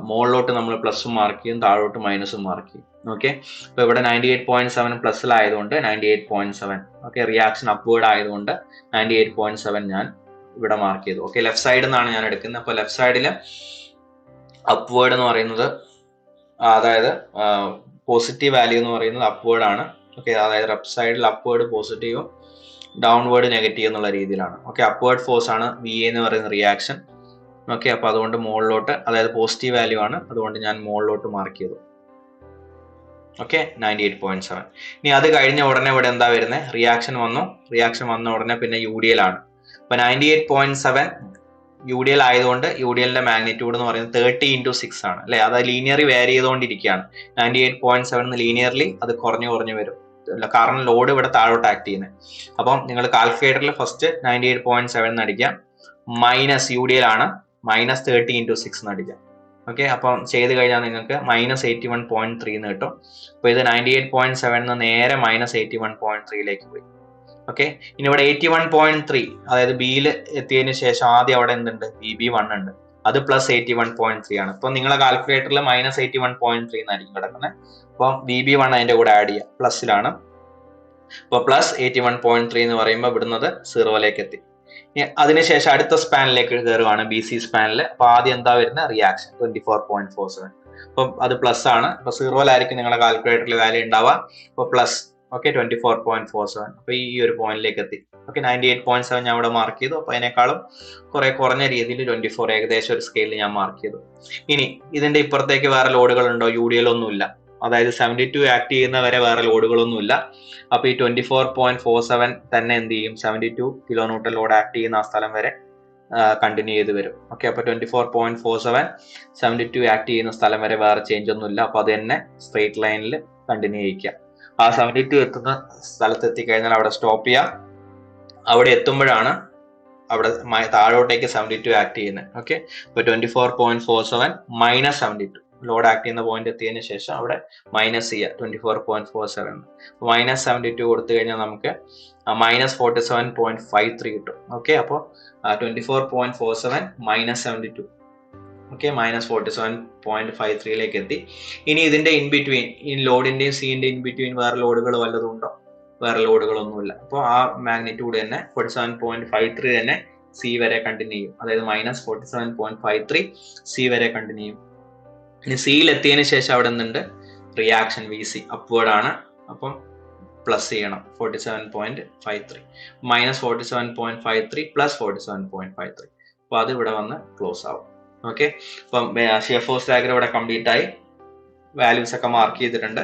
മുകളിലോട്ട് നമ്മൾ പ്ലസും മാർക്ക് ചെയ്യും, താഴോട്ട് മൈനസും മാർക്ക് ചെയ്യും. ഓക്കെ, അപ്പൊ ഇവിടെ 98.7 പ്ലസ്സിലായതുകൊണ്ട് 98.7. ഓക്കെ, റിയാക്ഷൻ അപ്വേർഡ് ആയതുകൊണ്ട് 98.7 ഞാൻ ഇവിടെ മാർക്ക് ചെയ്തു. ഓക്കെ, ലെഫ്റ്റ് സൈഡിൽ നിന്നാണ് ഞാൻ എടുക്കുന്നത്. അപ്പൊ ലെഫ്റ്റ് സൈഡിൽ അപ്വേർഡ് എന്ന് പറയുന്നത്, അതായത് പോസിറ്റീവ് വാല്യൂ എന്ന് പറയുന്നത് അപ്വേർഡ് ആണ്. ഓക്കെ, അതായത് ലെഫ്റ്റ് സൈഡിൽ അപ്വേർഡ് പോസിറ്റീവും ഡൗൺവേർഡ് നെഗറ്റീവ് എന്നുള്ള രീതിയിലാണ്. ഓക്കെ, അപ്വേർഡ് ഫോഴ്സ് ആണ് VA എന്ന് പറയുന്ന റിയാക്ഷൻ. ഓക്കെ, അപ്പൊ അതുകൊണ്ട് മുകളിലോട്ട്, അതായത് പോസിറ്റീവ് വാല്യൂ ആണ്, അതുകൊണ്ട് ഞാൻ മുകളിലോട്ട് മാർക്ക് ചെയ്തു. ഓക്കെ, 98.7. ഇനി അത് കഴിഞ്ഞ ഉടനെ ഇവിടെ എന്താ വരുന്നത്? റിയാക്ഷൻ വന്ന ഉടനെ പിന്നെ UDL ആണ്. അപ്പൊ 98.7 UDL ആയതുകൊണ്ട് UDLന്റെ മാഗ്നിറ്റ്യൂഡ് എന്ന് പറയുന്നത് 30 × 6 ആണ് അല്ലെ. അത് ലീനിയറി വേരി ചെയ്തുകൊണ്ടിരിക്കുകയാണ്. 98.7 ലീനിയർലി അത് കുറഞ്ഞു വരും, കാരണം ലോഡ് ഇവിടെ താഴോട്ട് ആക്ട് ചെയ്യുന്നത്. അപ്പം നിങ്ങൾ കാൽക്കുലേറ്ററിൽ ഫസ്റ്റ് 98.7 അടിക്കാം, മൈനസ് UDL ആണ്, മൈനസ് 30 × 6 അടിക്കാം. ഓക്കെ, അപ്പം ചെയ്ത് കഴിഞ്ഞാൽ നിങ്ങൾക്ക് മൈനസ് 81.3 എന്ന് കിട്ടും. അപ്പൊ ഇത് 98.7 നേരെ മൈനസ് 81.3 പോയി. ഓക്കെ, ഇനി ഇവിടെ 81.3, അതായത് ബിയിൽ എത്തിയതിനു ശേഷം ആദ്യം അവിടെ എന്തുണ്ട്? VB1 ഉണ്ട്, അത് പ്ലസ് 81.3 ആണ്. അപ്പൊ നിങ്ങളെ കാൽക്കുലേറ്ററിൽ മൈനസ് 81.3 എന്നായിരിക്കും കിടക്കുന്നത്. അപ്പൊ VB1 അതിന്റെ കൂടെ ആഡ് ചെയ്യുക, പ്ലസിലാണ്. അപ്പൊ പ്ലസ് 81.3 എന്ന് പറയുമ്പോൾ ഇവിടുന്നത് 0ലേക്ക് എത്തി. അതിനുശേഷം അടുത്ത സ്പാനിലേക്ക് കയറുവാണ്, BC സ്പാനിൽ. അപ്പൊ ആദ്യം എന്താ വരുന്ന റിയാക്ഷൻ 24.47. അപ്പൊ അത് പ്ലസ് ആണ്. അപ്പൊ 0ലായിരിക്കും നിങ്ങളുടെ കാൽക്കുലേറ്ററിൽ വാല്യൂ ഉണ്ടാവുക. അപ്പൊ പ്ലസ്. ഓക്കെ, 24.47. അപ്പൊ ഈ ഒരു പോയിന്റിലേക്ക് എത്തി. ഓക്കെ, 98.7 ഞാൻ ഇവിടെ മാർക്ക് ചെയ്തു. അപ്പൊ അതിനേക്കാളും കുറെ കുറഞ്ഞ രീതിയിൽ 24 ഏകദേശം ഒരു സ്കെയിലിൽ ഞാൻ മാർക്ക് ചെയ്തു. ഇനി ഇതിന്റെ ഇപ്പുറത്തേക്ക് വേറെ ലോഡുകൾ ഉണ്ടോ? UDL ഒന്നുമില്ല. അതായത് 72 ആക്ട് ചെയ്യുന്ന വരെ വേറെ ലോഡുകളൊന്നുമില്ല. അപ്പൊ ഈ 24.47 തന്നെ എന്ത് ചെയ്യും? 72 kN ലോഡ് ആക്ട് ചെയ്യുന്ന ആ സ്ഥലം വരെ കണ്ടിന്യൂ ചെയ്ത് വരും. ഓക്കെ, അപ്പൊ 24.47 72 ആക്ട് ചെയ്യുന്ന സ്ഥലം വരെ വേറെ ചേഞ്ച് ഒന്നുമില്ല. അപ്പൊ അത് തന്നെ സ്ട്രെയിറ്റ് ലൈനിൽ കണ്ടിന്യൂ ചെയ്യിക്കുക. ആ 72 എത്തുന്ന സ്ഥലത്ത് എത്തിക്കഴിഞ്ഞാൽ അവിടെ സ്റ്റോപ്പ് ചെയ്യാം. അവിടെ എത്തുമ്പോഴാണ് അവിടെ താഴോട്ടേക്ക് 72 ആക്ട് ചെയ്യുന്നത്. ഓക്കെ, അപ്പൊ 24.47 മൈനസ് 72 ലോഡ് ആക്ട് ചെയ്യുന്ന പോയിന്റ് എത്തിയതിനു ശേഷം അവിടെ മൈനസ് ചെയ്യുക 24.47. മൈനസ് 72 കൊടുത്തു കഴിഞ്ഞാൽ നമുക്ക് മൈനസ് 47.53 കിട്ടും. ഓക്കെ, അപ്പോൾ 24.47 മൈനസ് 72. ഓക്കെ, മൈനസ് 47.53 എത്തി. ഇനി ഇതിന്റെ ഇൻ ബിറ്റ്വീൻ, ഈ ലോഡിന്റെയും സിന്റെയും ഇൻ ബിറ്റ്വീൻ വേറെ ലോഡുകൾ വല്ലതും ഉണ്ടോ? വേറെ ലോഡുകളൊന്നുമില്ല. അപ്പോൾ ആ മാഗ്നിറ്റ്യൂഡ് തന്നെ 47.53 തന്നെ സി വരെ കണ്ടിന്യൂ ചെയ്യും. അതായത് മൈനസ് 47.53 സി വരെ കണ്ടിന്യൂ ചെയ്യും. ഇനി സിയിൽ എത്തിയതിനു ശേഷം അവിടെ നിന്നുണ്ട് റിയാക്ഷൻ VC അപ്വേർഡ് ആണ്. അപ്പം പ്ലസ് ചെയ്യണം 47.53, മൈനസ് 47.53 പ്ലസ് 47.53. അപ്പൊ അത് ഇവിടെ വന്ന് ക്ലോസ് ആവും. ഓക്കെ, അപ്പം ഷിയർ ഫോഴ്സ് ഡയഗ്രം ഇവിടെ കംപ്ലീറ്റ് ആയി. വാല്യൂസ് ഒക്കെ മാർക്ക് ചെയ്തിട്ടുണ്ട്.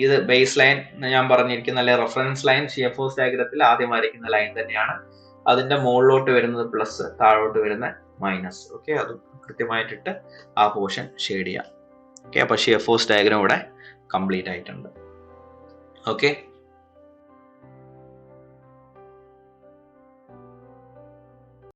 ഇത് ബേസ് ലൈൻ ഞാൻ പറഞ്ഞിരിക്കുന്ന, അല്ലെ റെഫറൻസ് ലൈൻ ഷിയർ ഫോഴ്സ് ഡയഗ്രത്തിൽ ആദ്യം വരയ്ക്കുന്ന ലൈൻ തന്നെയാണ്. അതിന്റെ മുകളിലോട്ട് വരുന്നത് പ്ലസ്, താഴോട്ട് വരുന്ന മൈനസ്. ഓക്കെ, അത് കൃത്യമായിട്ടിട്ട് ആ പോർഷൻ ഷെയ്ഡ് ചെയ്യാം. ഓക്കെ, അപ്പൊ ഷിയർ ഫോഴ്സ് ഡയഗ്രം ഇവിടെ കംപ്ലീറ്റ് ആയിട്ടുണ്ട്. ഓക്കെ.